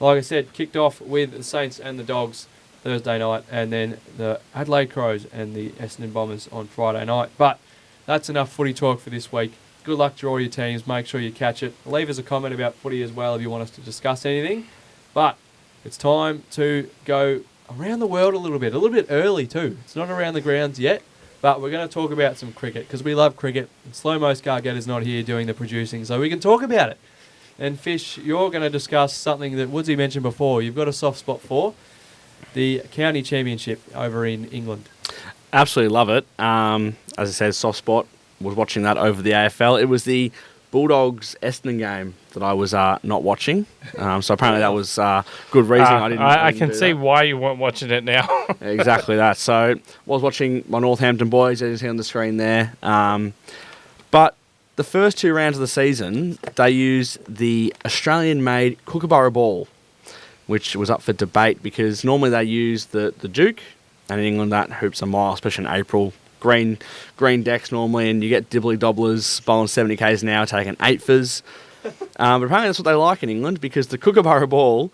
Like I said, kicked off with the Saints and the Dogs Thursday night, and then the Adelaide Crows and the Essendon Bombers on Friday night. But that's enough footy talk for this week. Good luck to all your teams. Make sure you catch it. Leave us a comment about footy as well if you want us to discuss anything. But it's time to go around the world a little bit early too. It's not around the grounds yet, but we're going to talk about some cricket because we love cricket. And Slow Mo Scargett is not here doing the producing, so we can talk about it. And Fish, you're going to discuss something that Woodsy mentioned before. You've got a soft spot for the county championship over in England. Absolutely love it. As I said, soft spot. Was watching that over the AFL. It was the Bulldogs Essendon game that I was not watching. So apparently that was good reason I didn't. I can see why you weren't watching it now. Exactly that. So I was watching my Northampton boys, as you see on the screen there. But the first 2 rounds of the season, they used the Australian-made Kookaburra ball, which was up for debate because normally they use the Duke, and in England that hoops a mile, especially in April. Green decks normally, and you get dibbly dobblers bowling 70 k's an hour taking 8-fers. But apparently that's what they like in England because the Kookaburra ball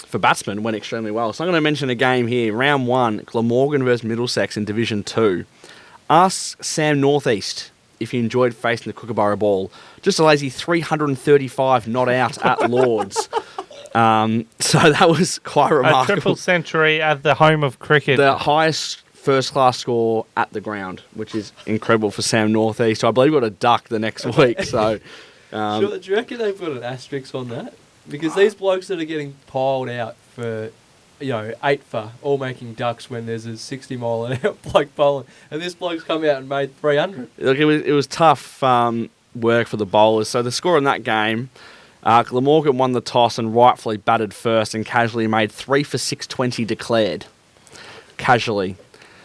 for batsmen went extremely well. So I'm going to mention a game here. Round 1, Glamorgan versus Middlesex in Division 2. Ask Sam Northeast if you enjoyed facing the Kookaburra ball. Just a lazy 335 not out at Lords. So that was quite remarkable. A triple century at the home of cricket. The highest first-class score at the ground, which is incredible for Sam Northeast. I believe we got a duck the next week. So, do you reckon they've got an asterisk on that? Because these blokes that are getting piled out for, 8 for all making ducks when there's a 60-mile-an-hour bloke bowling, and this bloke's come out and made 300. Look, it was tough work for the bowlers. So the score in that game, Glamorgan won the toss and rightfully batted first and casually made 3 for 620 declared. Casually.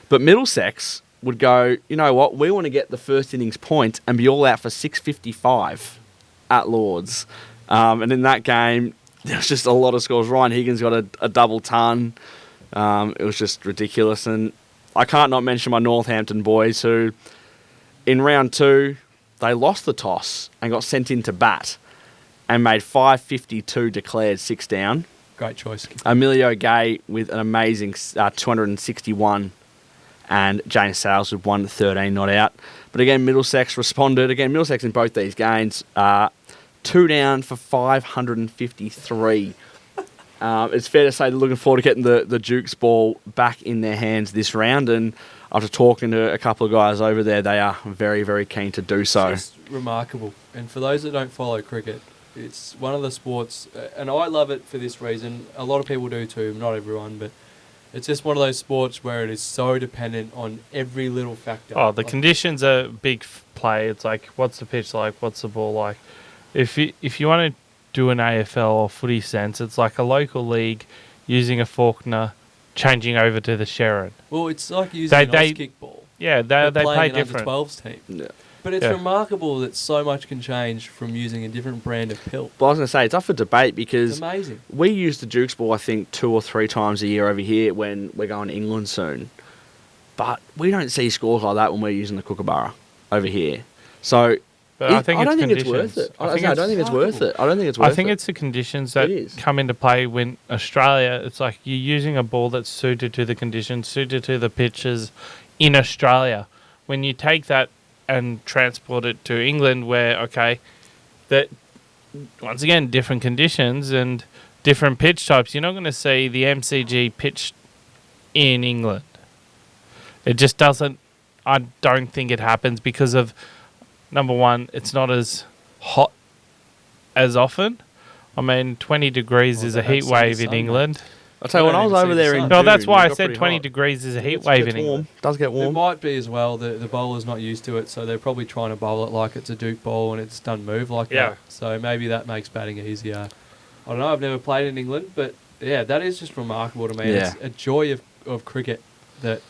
But Middlesex would go, you know what, we want to get the first innings point and be all out for 655 at Lords. And in that game, there was just a lot of scores. Ryan Higgins got a double ton. It was just ridiculous. And I can't not mention my Northampton boys who, in round 2, they lost the toss and got sent into bat and made 552 declared, 6 down. Great choice. Emilio Gay with an amazing 261 and James Sales with 113 not out. But again, Middlesex responded. Again, Middlesex in both these games, 2 down for 553. It's fair to say they're looking forward to getting the Duke's ball back in their hands this round. And after talking to a couple of guys over there, they are very, very keen to do so. It's just remarkable. And for those that don't follow cricket, it's one of the sports, and I love it for this reason. A lot of people do too, not everyone, but it's just one of those sports where it is so dependent on every little factor. Oh, the conditions are big play. It's like, what's the pitch like? What's the ball like? If you want to do an AFL or footy sense, it's like a local league using a Faulkner, changing over to the Sharon. Well, it's like using an ice kickball. Yeah, they play an different. Under-12s team. Yeah. But it's remarkable that so much can change from using a different brand of pill. But I was going to say, it's up for debate because it's amazing. We use the Duke's ball, I think, 2 or 3 times a year over here when we're going to England soon. But we don't see scores like that when we're using the Kookaburra over here. So I don't think it's worth it. I don't think it's worth it. I think it's the conditions that come into play when Australia, it's like you're using a ball that's suited to the conditions, suited to the pitches in Australia. When you take that and transport it to England where, that once again, different conditions and different pitch types. You're not going to see the MCG pitched in England. It just doesn't, I don't think it happens because of, number one, it's not as hot as often. I mean, 20 degrees is a heat wave in England. I'll tell you, when I was over there in June... No, that's why I said 20 degrees is a heat wave in England. It does get warm. It might be as well, the bowler's not used to it, so they're probably trying to bowl it like it's a Duke bowl and it's doesn't move like that. So maybe that makes batting easier. I don't know, I've never played in England, but yeah, that is just remarkable to me. Yeah. It's a joy of cricket that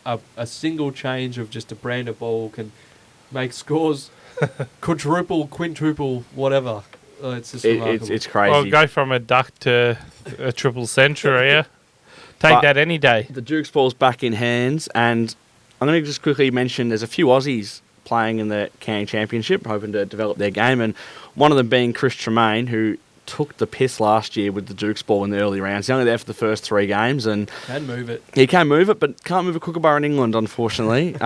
a single change of just a brand of ball can make scores quadruple, quintuple, whatever. It's just remarkable. It's crazy. Well, go from a duck to a triple century, yeah. Take that any day. The Duke's ball's back in hands, and I'm going to just quickly mention there's a few Aussies playing in the county championship, hoping to develop their game, and one of them being Chris Tremaine, who took the piss last year with the Duke's ball in the early rounds. He's only there for the first 3 games, and can move it. He can move it, but can't move a Kookaburra in England, unfortunately.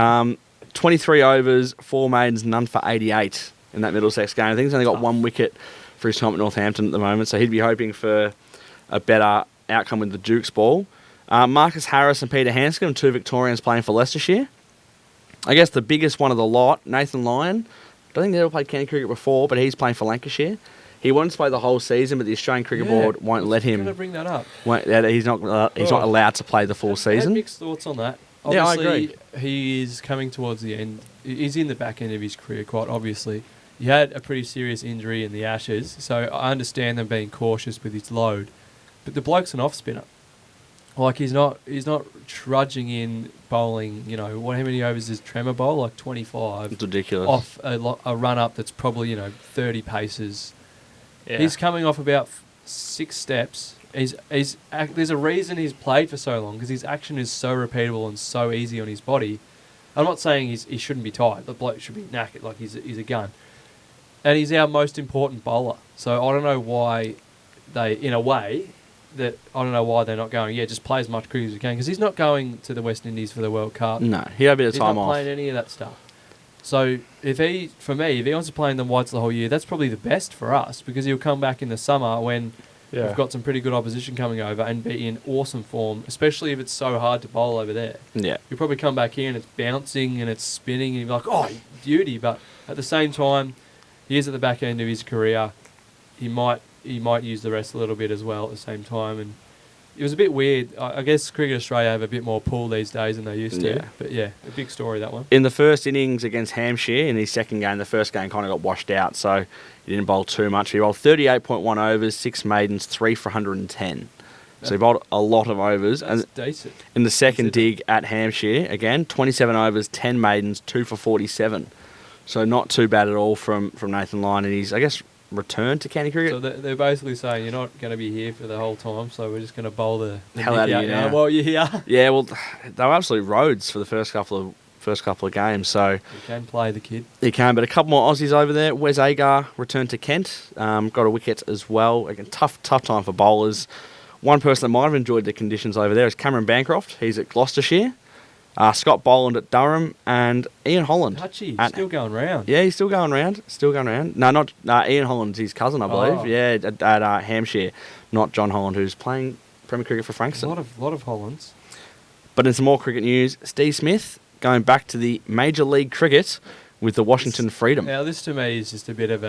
23 overs, 4 maidens, none for 88 in that Middlesex game. I think he's only got 1 wicket for his time at Northampton at the moment, so he'd be hoping for a better outcome with the Duke's ball. Marcus Harris and Peter Hanscom, 2 Victorians playing for Leicestershire. I guess the biggest one of the lot, Nathan Lyon. I don't think they ever played county cricket before, but he's playing for Lancashire. He wants to play the whole season, but the Australian Cricket Board won't let I'm going to him. bring that up. He's not. He's not allowed to play the full I had season. mixed thoughts on that. Yeah, I Obviously, agree. he is coming towards the end. He's in the back end of his career, quite obviously. He had a pretty serious injury in the Ashes, so I understand them being cautious with his load. But the bloke's an off spinner. Like he's not trudging in bowling. You know, how many overs is Tremor bowl? Like 25. It's ridiculous. Off a run up that's probably 30 paces. Yeah. He's coming off about 6 steps. There's a reason he's played for so long because his action is so repeatable and so easy on his body. I'm not saying he shouldn't be tired. The bloke should be knackered like he's a gun. And he's our most important bowler. So I don't know why I don't know why they're not going, just play as much cricket as you can because he's not going to the West Indies for the World Cup. No, he had a bit of He's time not off. playing any of that stuff. So if he wants to play in the whites the whole year, that's probably the best for us because he'll come back in the summer when we've got some pretty good opposition coming over and be in awesome form, especially if it's so hard to bowl over there. Yeah. He'll probably come back here and it's bouncing and it's spinning and you'll be like, oh, beauty. But at the same time, he is at the back end of his career. He might use the rest a little bit as well at the same time. And it was a bit weird. I guess Cricket Australia have a bit more pull these days than they used to. Yeah. But yeah, a big story, that one. In the first innings against Hampshire, in his second game, the first game kind of got washed out, so he didn't bowl too much. He bowled 38.1 overs, 6 maidens, 3 for 110. So he bowled a lot of overs. That's And decent. in the second Considering. dig at Hampshire, again, 27 overs, 10 maidens, 2 for 47. So not too bad at all from Nathan Lyon. And he's, I guess, returned to county cricket. So they're basically saying you're not going to be here for the whole time, so we're just going to bowl the Hell nick out of you now. while you're here. Yeah, well, they were absolute roads for the first couple of games. So You can play the kid. he can, but a couple more Aussies over there. Wes Agar returned to Kent, got a wicket as well. Again, tough time for bowlers. One person that might have enjoyed the conditions over there is Cameron Bancroft. He's at Gloucestershire. Scott Boland at Durham and Ian Holland. Touchy, at- still going round. Yeah, he's still going round. No, not Ian Holland's his cousin, I believe. Oh. Yeah, at Hampshire, not John Holland, who's playing Premier Cricket for A Frankston. lot of Hollands. But in some more cricket news, Steve Smith going back to the Major League Cricket with the Washington Freedom. Now this to me is just a bit of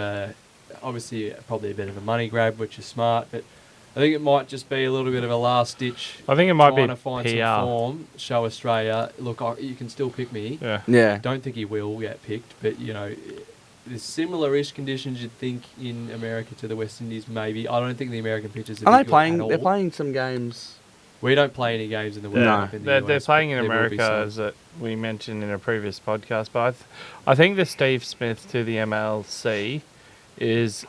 obviously probably a bit of a money grab, which is smart, but I think it might just be a little bit of a last ditch. I think it might be trying to find PR. some form, show Australia, look, you can still pick me. Yeah. Yeah. Don't think he will get picked, but there's similar-ish conditions you'd think in America to the West Indies. Maybe I don't think the American pitches Are they good playing? at They're all. playing some games. We don't play any games in the World No. Cup in the They're US, playing but in there will be America, some. as that we mentioned in a previous podcast. But I think the Steve Smith to the MLC is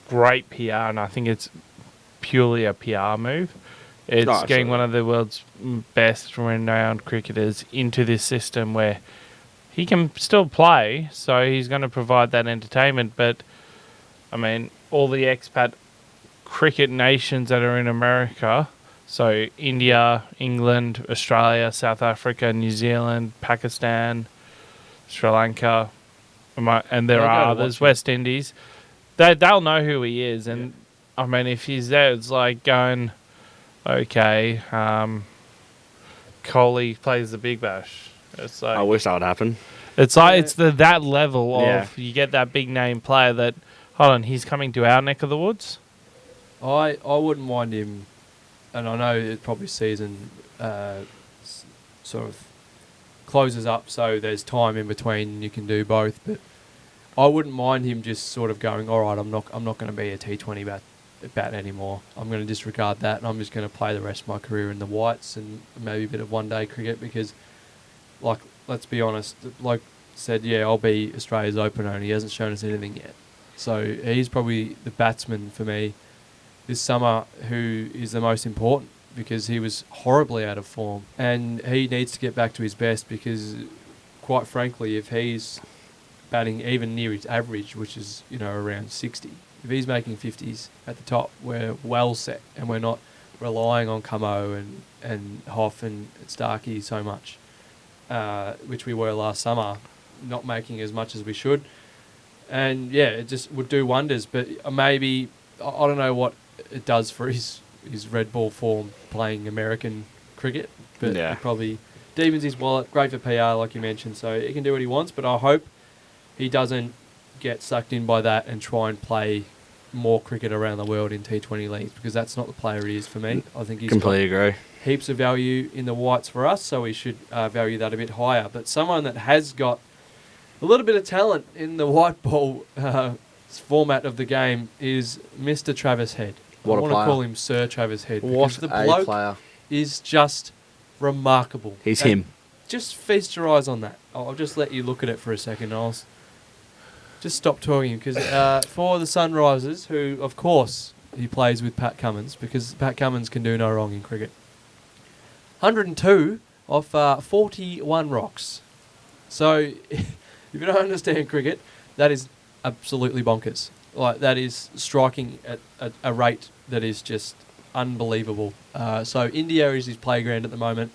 great PR, and I think it's purely a PR move. It's Oh, getting absolutely. one of the world's best renowned cricketers into this system where he can still play, so he's going to provide that entertainment. But, I mean, all the expat cricket nations that are in America, so India, England, Australia, South Africa, New Zealand, Pakistan, Sri Lanka, and there They'll are go to others, watch him. West Indies, they'll know who he is. And, I mean, if he's there, it's like going, okay, Kohli plays the Big Bash. It's like I wish that would happen. it's like Yeah. it's that level of Yeah. you get that big name player that hold on, he's coming to our neck of the woods. I wouldn't mind him, and I know it probably season sort of closes up, so there's time in between. You can do both, but I wouldn't mind him just sort of going, all right, I'm not going to be a T20 bat annemore. I'm going to disregard that, and I'm just going to play the rest of my career in the whites and maybe a bit of one-day cricket because, like, let's be honest, the bloke said, I'll be Australia's opener, and he hasn't shown us anything yet. So he's probably the batsman for me this summer who is the most important because he was horribly out of form and he needs to get back to his best because, quite frankly, if he's batting even near his average, which is, around 60, if he's making 50s at the top, we're well set and we're not relying on Camo and Hoff and Starkey so much, which we were last summer, not making as much as we should. And, it just would do wonders. But maybe, I don't know what it does for his red ball form playing American cricket, but Yeah. it probably deepens his wallet. Great for PR, like you mentioned, so he can do what he wants, but I hope he doesn't get sucked in by that and try and play more cricket around the world in T20 leagues, because that's not the player he is for me. I think he's Completely agree. got heaps of value in the whites for us, so we should value that a bit higher. But someone that has got a little bit of talent in the white ball format of the game is Mr. Travis Head. What I a want to player. call him Sir Travis Head, What because the a bloke player. is just remarkable. He's And him. just feast your eyes on that. I'll just let you look at it for a second. Just stop talking, because for the Sunrisers, who, of course, he plays with Pat Cummins, because Pat Cummins can do no wrong in cricket. 102 off 41 rocks. So, if you don't understand cricket, that is absolutely bonkers. Like, that is striking at a rate that is just unbelievable. So, India is his playground at the moment.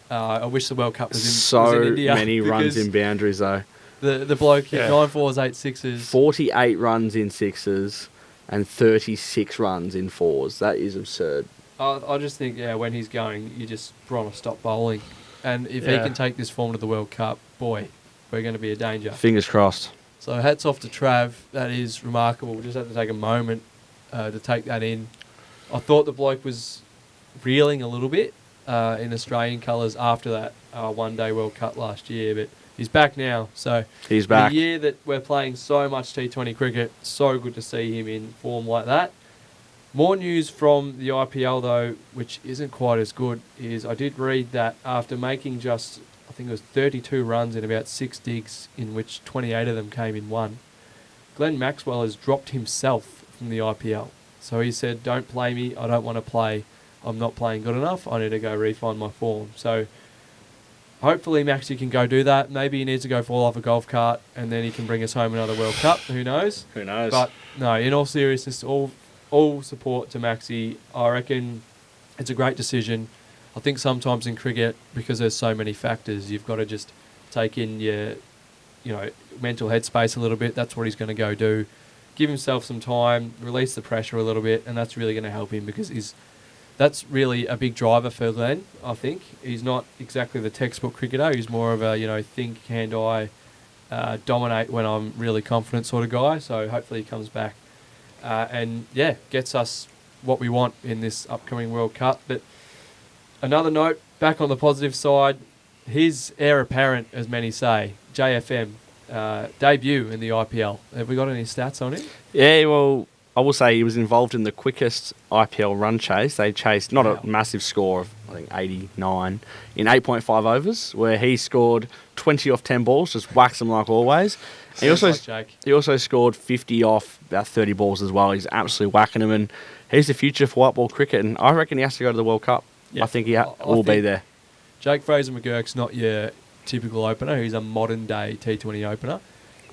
I wish the World Cup was in India. Many runs because in boundaries, though. The bloke hit Yeah. 9 fours, 8 sixes. 48 runs in sixes and 36 runs in fours. That is absurd. I just think, when he's going, you just want to stop bowling. And if he Yeah. can take this form to the World Cup, boy, we're going to be a danger. Fingers crossed. So hats off to Trav. That is remarkable. We just have to take a moment to take that in. I thought the bloke was reeling a little bit in Australian colours after that one-day World Cup last year, but he's back now. So He's back. in a year that we're playing so much T20 cricket, so good to see him in form like that. More news from the IPL, though, which isn't quite as good, is I did read that after making just, I think it was 32 runs in about 6 digs, in which 28 of them came in one, Glenn Maxwell has dropped himself from the IPL. So he said, don't play me, I don't want to play, I'm not playing good enough, I need to go refine my form. So hopefully Maxie can go do that. Maybe he needs to go fall off a golf cart and then he can bring us home another World Cup, who knows. Who knows? But no, in all seriousness, all support to Maxi. I reckon it's a great decision. I think sometimes in cricket, because there's so many factors, you've got to just take in your, mental headspace a little bit. That's what he's going to go do. Give himself some time, release the pressure a little bit, and that's really going to help him, because that's really a big driver for Glenn, I think. He's not exactly the textbook cricketer. He's more of a, think, hand-eye, dominate when I'm really confident sort of guy. So hopefully he comes back and gets us what we want in this upcoming World Cup. But another note, back on the positive side, his heir apparent, as many say, JFM, debut in the IPL. Have we got any stats on him? Yeah, well, I will say he was involved in the quickest IPL run chase. They chased not a massive score of, I think, 89 in 8.5 overs, where he scored 20 off 10 balls, just whacks them like always. He also, Like Jake. he also scored 50 off about 30 balls as well. He's absolutely whacking them, and he's the future for white ball cricket, and I reckon he has to go to the World Cup. Yeah. I think he I will be think there. Jake Fraser McGurk's not your typical opener. He's a modern-day T20 opener,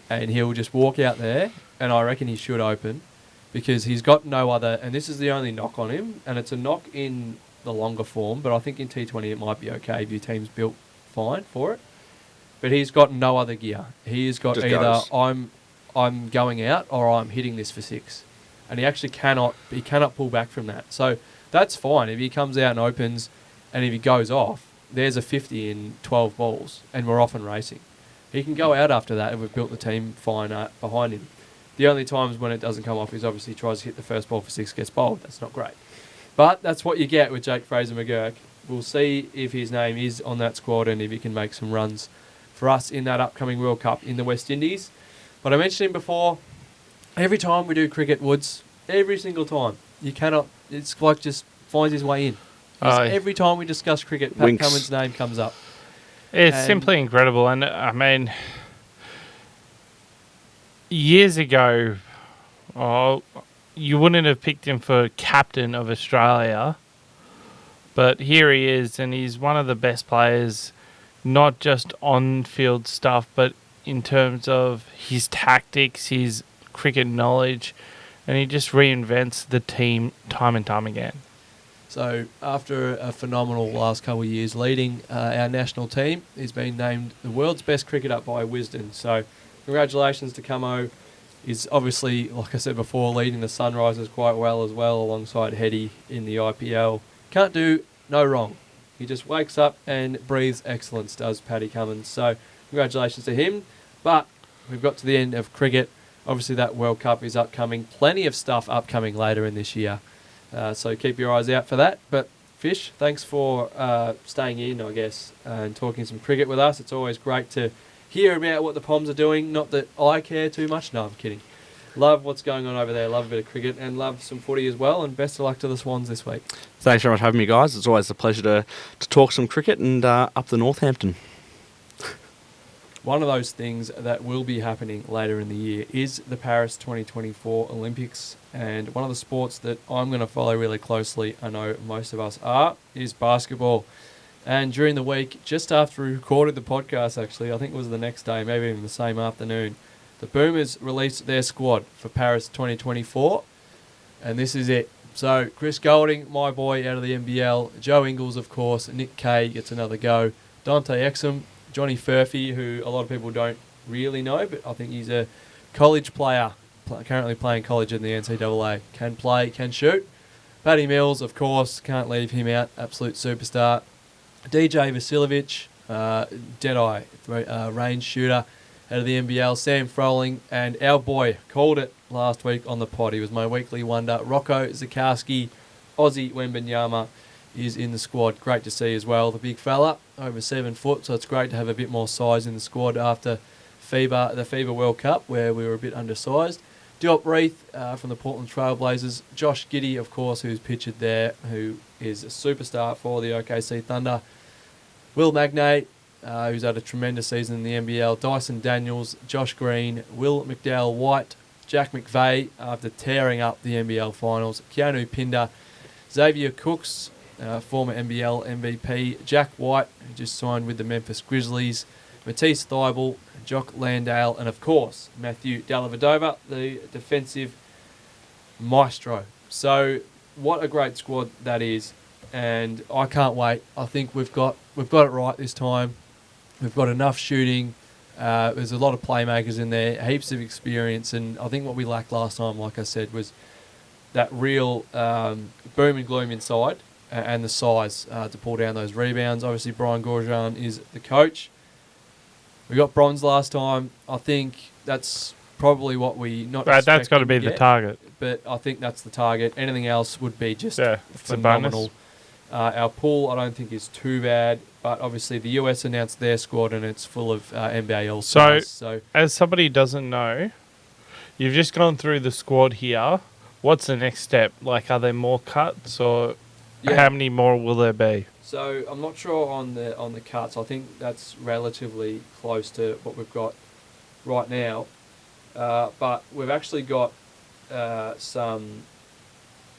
and he'll just walk out there, and I reckon he should open, because he's got no other, and this is the only knock on him, and it's a knock in the longer form, but I think in T20 it might be okay if your team's built fine for it. But he's got no other gear. He's got Just either goes. I'm going out or I'm hitting this for 6. And he actually cannot pull back from that. So that's fine. If he comes out and opens and if he goes off, there's a 50 in 12 balls and we're off and racing. He can go out after that if we've built the team fine behind him. The only times when it doesn't come off is obviously he tries to hit the first ball for 6, gets bowled. That's not great. But that's what you get with Jake Fraser McGurk. We'll see if his name is on that squad and if he can make some runs for us in that upcoming World Cup in the West Indies. But I mentioned him before, every time we do cricket, Woods, every single time, you cannot, it's like just finds his way in. Every time we discuss cricket, Pat Winks. Cummins' name comes up. It's And- simply incredible. And I mean, years ago, you wouldn't have picked him for captain of Australia. But here he is, and he's one of the best players, not just on-field stuff, but in terms of his tactics, his cricket knowledge, and he just reinvents the team time and time again. So after a phenomenal last couple of years leading our national team, he's been named the world's best cricketer by Wisden. So congratulations to Camo. He's obviously, like I said before, leading the Sunrisers quite well as well, alongside Heady in the IPL. Can't do no wrong. He just wakes up and breathes excellence, does Paddy Cummins. So congratulations to him. But we've got to the end of cricket. obviously that World Cup is upcoming. Plenty of stuff upcoming later in this year. So keep your eyes out for that. But Fish, thanks for staying in, I guess, and talking some cricket with us. It's always great to hear about what the Poms are doing. Not that I care too much. No, I'm kidding. Love what's going on over there. Love a bit of cricket and love some footy as well. And best of luck to the Swans this week. Thanks very much for having me, guys. It's always a pleasure to talk some cricket and up the Northampton. One of those things that will be happening later in the year is the Paris 2024 Olympics. And one of the sports that I'm going to follow really closely, I know most of us are, is basketball. And during the week, just after we recorded the podcast, actually, I think it was the next day, maybe even the same afternoon, the Boomers released their squad for Paris 2024. And this is it. So, Chris Golding, my boy out of the NBL, Joe Ingles, of course, Nick Kay gets another go, Dante Exum, Johnny Furphy, who a lot of people don't really know, but I think he's a college player, currently playing college in the NCAA. Can play, can shoot. Paddy Mills, of course, can't leave him out, absolute superstar. DJ Vasiljevic, Deadeye, range shooter out of the NBL. Sam Froling, and our boy, called it last week on the pod. He was my weekly wonder. Rocco Zakowski, Aussie Wembanyama is in the squad. Great to see as well. The big fella, over 7 foot, so it's great to have a bit more size in the squad after the FIBA World Cup, where we were a bit undersized. Diop Reith from the Portland Trailblazers. Josh Giddey, of course, who's pictured there, who is a superstar for the OKC Thunder. Will Magnay, who's had a tremendous season in the NBL. Dyson Daniels, Josh Green, Will McDowell White, Jack McVeigh after tearing up the NBL finals. Keanu Pinder, Xavier Cooks, former NBL MVP, Jack White, who just signed with the Memphis Grizzlies, Matisse Thybul, Jock Landale, and of course, Matthew Dellavedova, the defensive maestro. So, what a great squad that is, and I can't wait. I think we've got it right this time. We've got enough shooting. There's a lot of playmakers in there, heaps of experience, and I think what we lacked last time, like I said, was that real boom and gloom inside and the size to pull down those rebounds. Obviously, Brian Gourjean is the coach. We got bronze last time. I think that's probably what we not. Right, that's got to be the target. But I think that's the target. Anything else would be just it's phenomenal. Our pool, I don't think, is too bad. But obviously, the US announced their squad, and it's full of NBA All-Stars. So, as somebody who doesn't know, you've just gone through the squad here. What's the next step? Like, are there more cuts, or how many more will there be? So I'm not sure on the cuts. I think that's relatively close to what we've got right now. But we've actually got some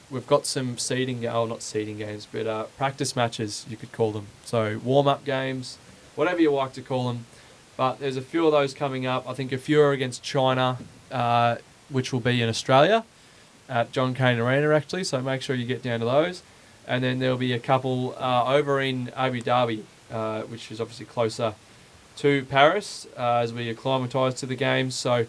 seeding, not seeding games, but practice matches, you could call them. So warm-up games, whatever you like to call them. But there's a few of those coming up. I think a few are against China, which will be in Australia at John Cain Arena, actually. So make sure you get down to those. And then there'll be a couple over in Abu Dhabi, which is obviously closer to Paris as we acclimatise to the games. So,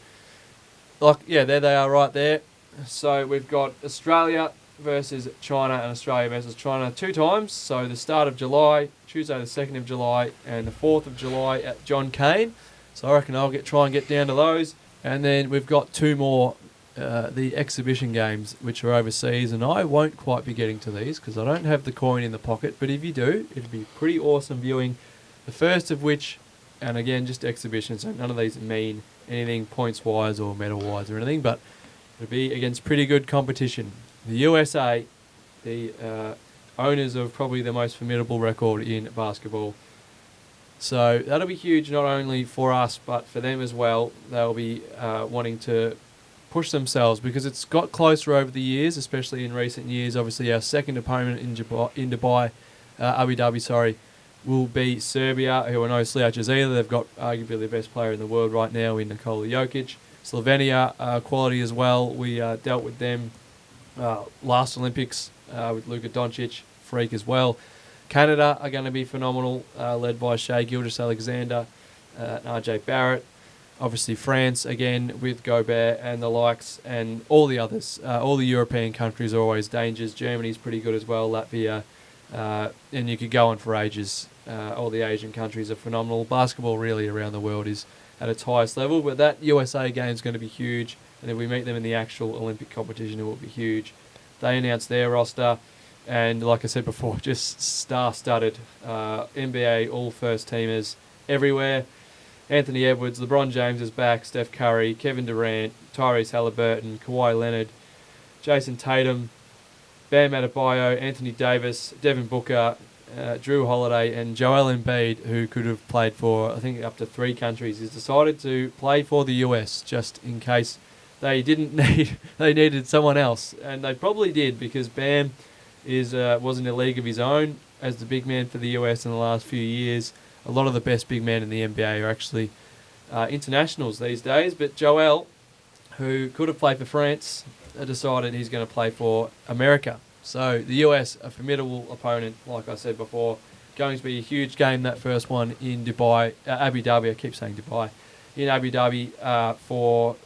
there they are right there. So we've got Australia versus China and Australia versus China 2 times. So the start of July, Tuesday the 2nd of July and the 4th of July at John Cain. So I reckon I'll try and get down to those. And then we've got 2 more. The exhibition games, which are overseas, and I won't quite be getting to these because I don't have the coin in the pocket, but if you do, it'd be pretty awesome viewing. The first of which, and again, just exhibitions, so none of these mean anything points-wise or medal-wise or anything, but it'll be against pretty good competition. The USA, the owners of probably the most formidable record in basketball. So that'll be huge not only for us, but for them as well. They'll be wanting to push themselves because it's got closer over the years, especially in recent years. Obviously, our second opponent in Dubai, Abu Dhabi, will be Serbia, who are no slouches either. They've got arguably the best player in the world right now in Nikola Jokic. Slovenia, quality as well. We dealt with them last Olympics with Luka Doncic, freak as well. Canada are going to be phenomenal, led by Shai Gilgeous-Alexander and RJ Barrett. Obviously, France, again, with Gobert and the likes, and all the others. All the European countries are always dangers. Germany's pretty good as well, Latvia, and you could go on for ages. All the Asian countries are phenomenal. Basketball really around the world is at its highest level, but that USA game is going to be huge. and if we meet them in the actual Olympic competition, it will be huge. They announced their roster, and like I said before, just star-studded. NBA all first-teamers everywhere. Anthony Edwards, LeBron James is back, Steph Curry, Kevin Durant, Tyrese Halliburton, Kawhi Leonard, Jason Tatum, Bam Adebayo, Anthony Davis, Devin Booker, Drew Holiday, and Joel Embiid, who could have played for, I think, up to 3 countries, has decided to play for the US just in case they needed someone else. And they probably did, because Bam was in a league of his own as the big man for the US in the last few years. A lot of the best big men in the NBA are actually internationals these days. But Joel, who could have played for France, decided he's going to play for America. So the US, a formidable opponent, like I said before, going to be a huge game, that first one in Dubai, Abu Dhabi, I keep saying Dubai, in Abu Dhabi for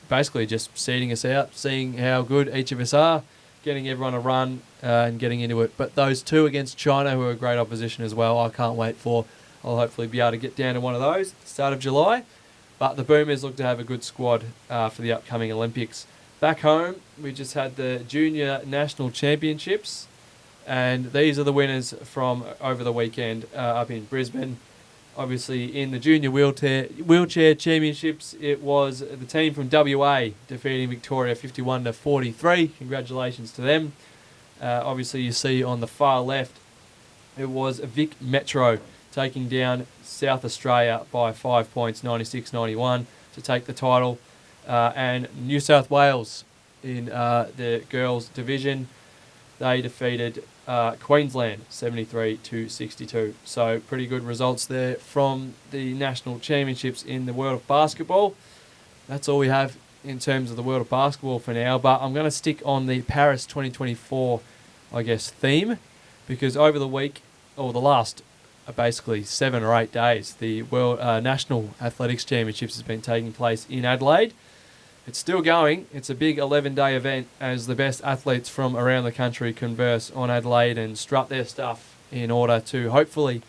basically just seeding us out, seeing how good each of us are, getting everyone a run and getting into it. But those 2 against China, who are great opposition as well, I can't wait for. I'll hopefully be able to get down to one of those at the start of July. But the Boomers look to have a good squad for the upcoming Olympics. Back home, we just had the Junior National Championships, and these are the winners from over the weekend up in Brisbane. Obviously, in the Junior Wheelchair Championships, it was the team from WA defeating Victoria 51-43. Congratulations to them. Obviously, you see on the far left, it was Vic Metro taking down South Australia by 5 points, 96-91, to take the title. And New South Wales in the girls' division, they defeated Queensland 73-62. So pretty good results there from the national championships in the world of basketball. That's all we have in terms of the world of basketball for now. But I'm going to stick on the Paris 2024, theme, because over the week, or the last basically 7 or 8 days, the World National Athletics Championships has been taking place in Adelaide. It's still going. It's a big 11-day event as the best athletes from around the country converse on Adelaide and strut their stuff in order to hopefully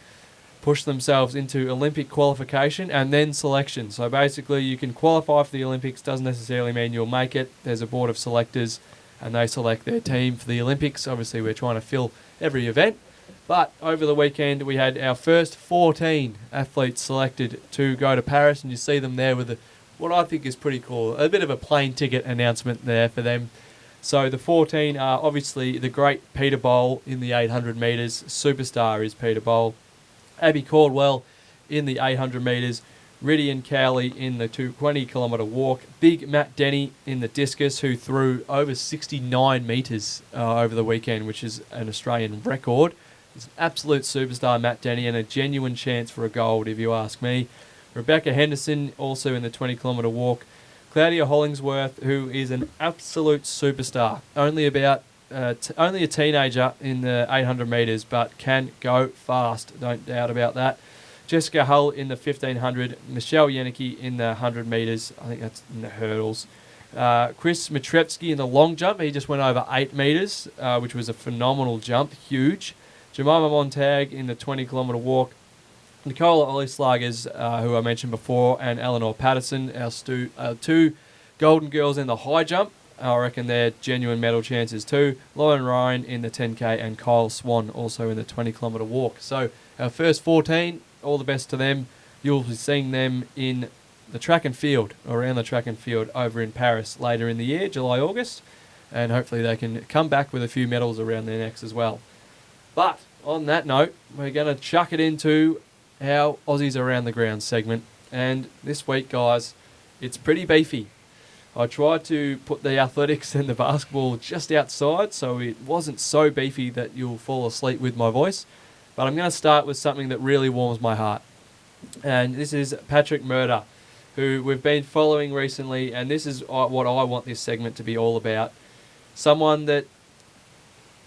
push themselves into Olympic qualification and then selection. So basically you can qualify for the Olympics, doesn't necessarily mean you'll make it. There's a board of selectors and they select their team for the Olympics. Obviously we're trying to fill every event. But over the weekend we had our first 14 athletes selected to go to Paris, and you see them there with what I think is pretty cool. A bit of a plane ticket announcement there for them. So the 14 are obviously the great Peter Bowl in the 800 metres. Superstar is Peter Bowl. Abby Caldwell in the 800 metres. Ridian Cowley in the 20-kilometre walk. Big Matt Denny in the discus, who threw over 69 metres over the weekend, which is an Australian record. He's an absolute superstar, Matt Denny, and a genuine chance for a gold, if you ask me. Rebecca Henderson, also in the 20-kilometre walk. Claudia Hollingsworth, who is an absolute superstar. Only a teenager in the 800 metres, but can go fast, don't doubt about that. Jessica Hull in the 1500. Michelle Yenike in the 100 metres. I think that's in the hurdles. Chris Matrevsky in the long jump. He just went over 8 metres, which was a phenomenal jump, huge. Jemima Montag in the 20-kilometre walk. Nicola Ollislagers, who I mentioned before, and Eleanor Patterson, our 2 golden girls in the high jump. I reckon they're genuine medal chances too. Lauren Ryan in the 10K and Kyle Swan also in the 20-kilometre walk. So our first 14, all the best to them. You'll be seeing them in the track and field, around the track and field over in Paris later in the year, July, August. And hopefully they can come back with a few medals around their necks as well. But on that note, we're going to chuck it into our Aussies Around the Ground segment. And this week, guys, it's pretty beefy. I tried to put the athletics and the basketball just outside, so it wasn't so beefy that you'll fall asleep with my voice. But I'm going to start with something that really warms my heart. And this is Patrick Murder, who we've been following recently, and this is what I want this segment to be all about. Someone that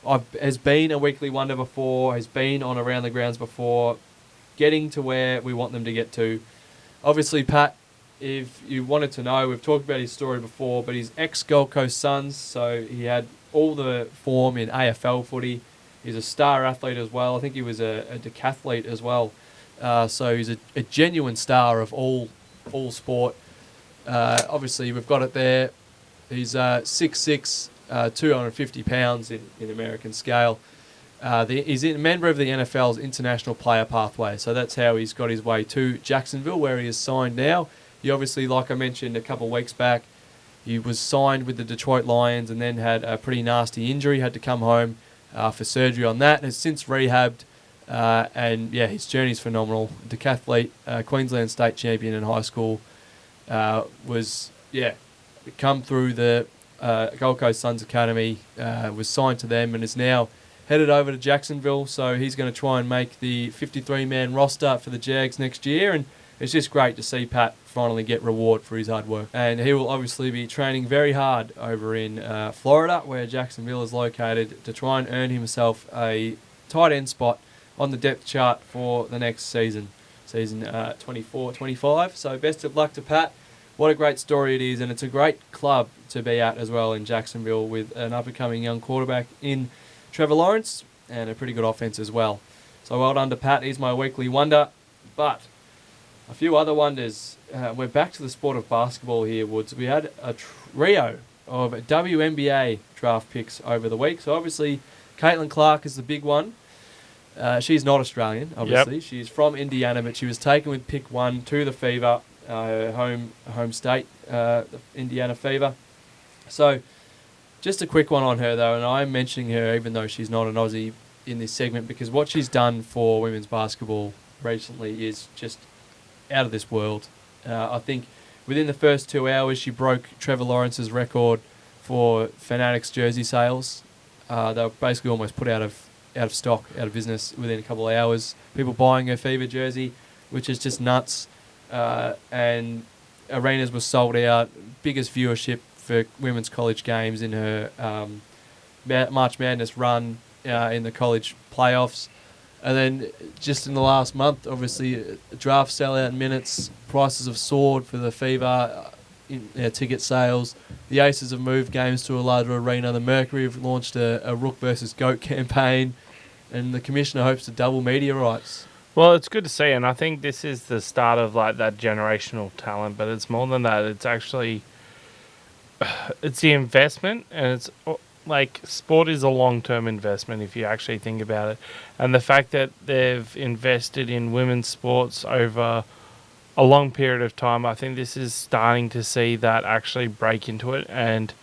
has been a weekly wonder before, has been on Around the Grounds before, getting to where we want them to get to. Obviously, Pat, if you wanted to know, we've talked about his story before, but he's ex-Gold Coast Suns, so he had all the form in AFL footy. He's a star athlete as well. I think he was a decathlete as well. So he's a genuine star of all sport. Obviously, we've got it there. He's 6'6", 250 pounds in American scale. He's a member of the NFL's International Player Pathway, so that's how he's got his way to Jacksonville, where he is signed now. He obviously, like I mentioned a couple of weeks back, he was signed with the Detroit Lions and then had a pretty nasty injury, had to come home for surgery on that, has since rehabbed, and yeah, his journey's phenomenal. Decathlete, Queensland state champion in high school, come through the Gold Coast Suns Academy, was signed to them and is now headed over to Jacksonville. So he's going to try and make the 53-man roster for the Jags next year, and it's just great to see Pat finally get reward for his hard work. And he will obviously be training very hard over in Florida, where Jacksonville is located, to try and earn himself a tight end spot on the depth chart for the next season 24-25. So best of luck to Pat. What a great story it is, and it's a great club to be at as well in Jacksonville, with an up-and-coming young quarterback in Trevor Lawrence and a pretty good offense as well. So well done to Pat. He's my weekly wonder. But a few other wonders. We're back to the sport of basketball here, Woods. We had a trio of WNBA draft picks over the week. So obviously, Caitlin Clark is the big one. She's not Australian, obviously. Yep. She's from Indiana, but she was taken with pick 1 to the Fever, her home state, the Indiana Fever. So just a quick one on her, though, and I'm mentioning her even though she's not an Aussie in this segment, because what she's done for women's basketball recently is just out of this world. I think within the first 2 hours, she broke Trevor Lawrence's record for Fanatics jersey sales. They were basically almost put out of stock, out of business within a couple of hours. People buying her Fever jersey, which is just nuts. And arenas were sold out. Biggest viewership for women's college games in her March Madness run in the college playoffs. And then just in the last month, obviously, draft sellout minutes, prices have soared for the Fever, ticket sales. The Aces have moved games to a larger arena. The Mercury have launched a Rook versus Goat campaign, and the commissioner hopes to double media rights. Well, it's good to see, and I think this is the start of like that generational talent, but it's more than that. It's actually, it's the investment, and it's like sport is a long-term investment if you actually think about it. And the fact that they've invested in women's sports over a long period of time, I think this is starting to see that actually break into it. And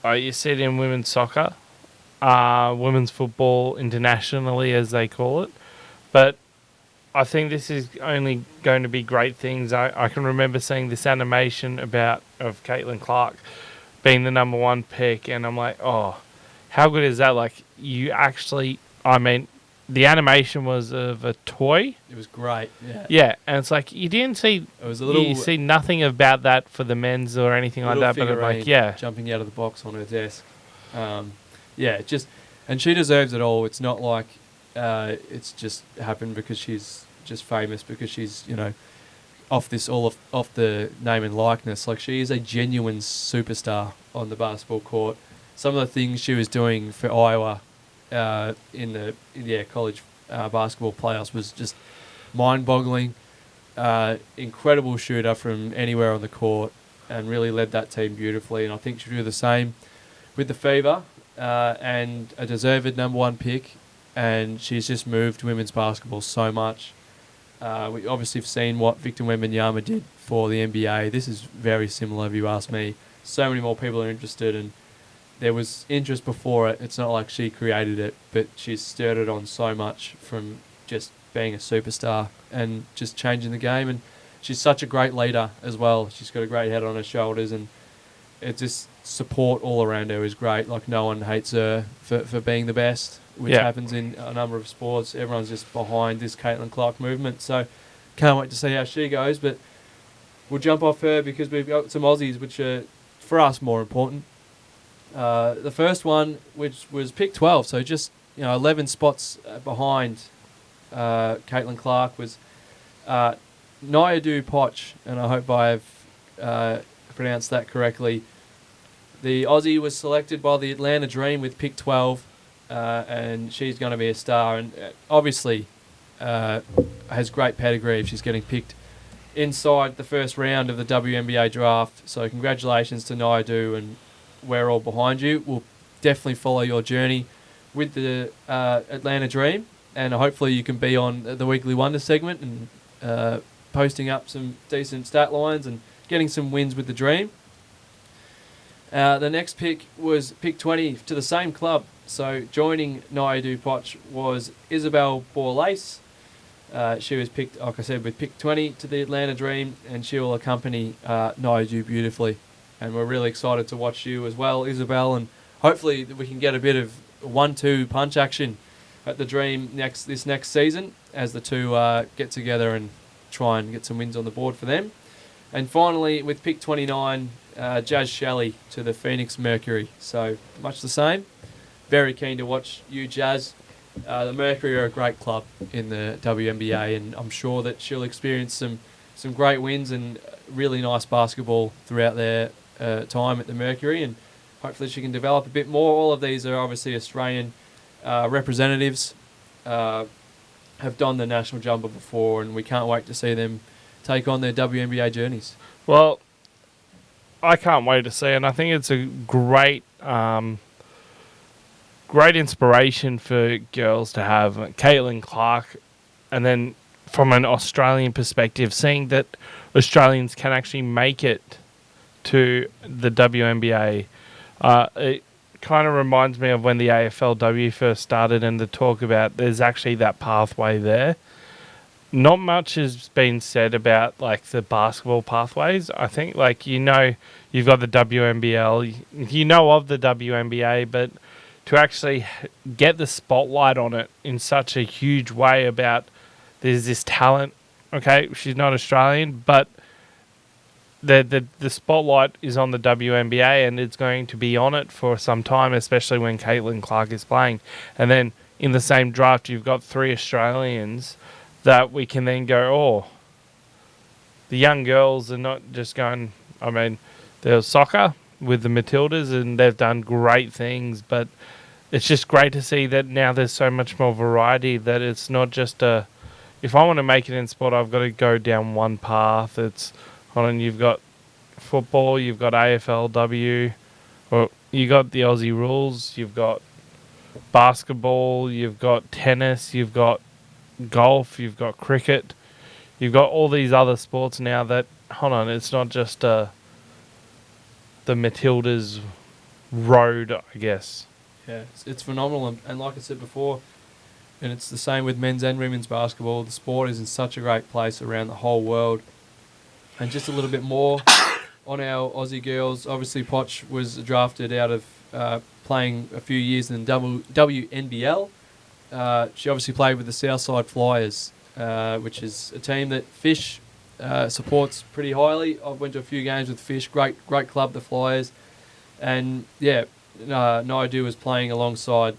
you see it in women's soccer, women's football internationally, as they call it. But I think this is only going to be great things. I can remember seeing this animation of Caitlin Clark being the number 1 pick, and I'm like, oh, how good is that? Like, you actually, the animation was of a toy. It was great, yeah. Yeah, and it's like, you didn't see, it was a little, you see nothing about that for the men's or anything like that, but like, yeah. Jumping out of the box on her desk. And she deserves it all. It's not like it's just happened because she's just famous, because she's, off the name and likeness. Like, she is a genuine superstar on the basketball court. Some of the things she was doing for Iowa in the college basketball playoffs was just mind-boggling. Incredible shooter from anywhere on the court, and really led that team beautifully. And I think she'll do the same with the Fever, and a deserved number 1 pick. And she's just moved women's basketball so much. We obviously have seen what Victor Wembanyama did for the NBA. This is very similar, if you ask me. So many more people are interested, and there was interest before it. It's not like she created it, but she's stirred it on so much from just being a superstar and just changing the game. And she's such a great leader as well. She's got a great head on her shoulders, and it just support all around her is great. Like, no one hates her for being the best, which happens in a number of sports. Everyone's just behind this Caitlin Clark movement. So can't wait to see how she goes. But we'll jump off her because we've got some Aussies, which are, for us, more important. The first one, which was pick 12, so just 11 spots behind Caitlin Clark, was Nayadu Poch, and I hope I've pronounced that correctly. The Aussie was selected by the Atlanta Dream with pick 12, and she's going to be a star, and obviously has great pedigree if she's getting picked inside the first round of the WNBA draft. So congratulations to Naidu, and we're all behind you. We'll definitely follow your journey with the Atlanta Dream, and hopefully you can be on the Weekly Wonder segment and posting up some decent stat lines and getting some wins with the Dream. The next pick was pick 20 to the same club. So joining Naidu Poch was Isabel Borlace. She was picked, like I said, with pick 20 to the Atlanta Dream, and she will accompany Naidu beautifully. And we're really excited to watch you as well, Isabel, and hopefully we can get a bit of 1-2 punch action at the Dream this next season as the two get together and try and get some wins on the board for them. And finally, with pick 29, Jazz Shelley to the Phoenix Mercury. So much the same. Very keen to watch you, Jazz. The Mercury are a great club in the WNBA, and I'm sure that she'll experience some great wins and really nice basketball throughout their time at the Mercury, and hopefully she can develop a bit more. All of these are obviously Australian representatives, have done the national jumper before, and we can't wait to see them take on their WNBA journeys. Well, I can't wait to see it. And I think it's a great great inspiration for girls to have. Caitlin Clark, and then from an Australian perspective, seeing that Australians can actually make it to the WNBA. It kind of reminds me of when the AFLW first started and the talk about there's actually that pathway there. Not much has been said about like the basketball pathways. I think you've got the WNBL, you know of the WNBA, but to actually get the spotlight on it in such a huge way about there's this talent. Okay, she's not Australian, but the spotlight is on the WNBA, and it's going to be on it for some time, especially when Caitlin Clark is playing. And then in the same draft, you've got 3 Australians that we can then go, oh, the young girls are not just going, I mean, there's soccer with the Matildas, and they've done great things, but it's just great to see that now there's so much more variety, that it's not just if I want to make it in sport, I've got to go down one path. It's, you've got football, you've got AFLW, or you got the Aussie rules, you've got basketball, you've got tennis, you've got golf, you've got cricket, you've got all these other sports now that, it's not just the Matildas road, I guess. Yeah, it's phenomenal. And like I said before, and it's the same with men's and women's basketball, the sport is in such a great place around the whole world. And just a little bit more on our Aussie girls. Obviously, Poch was drafted out of playing a few years in the WNBL. She obviously played with the Southside Flyers, which is a team that Fish supports pretty highly. I went to a few games with Fish. Great club, the Flyers. And, yeah, Naidu was playing alongside,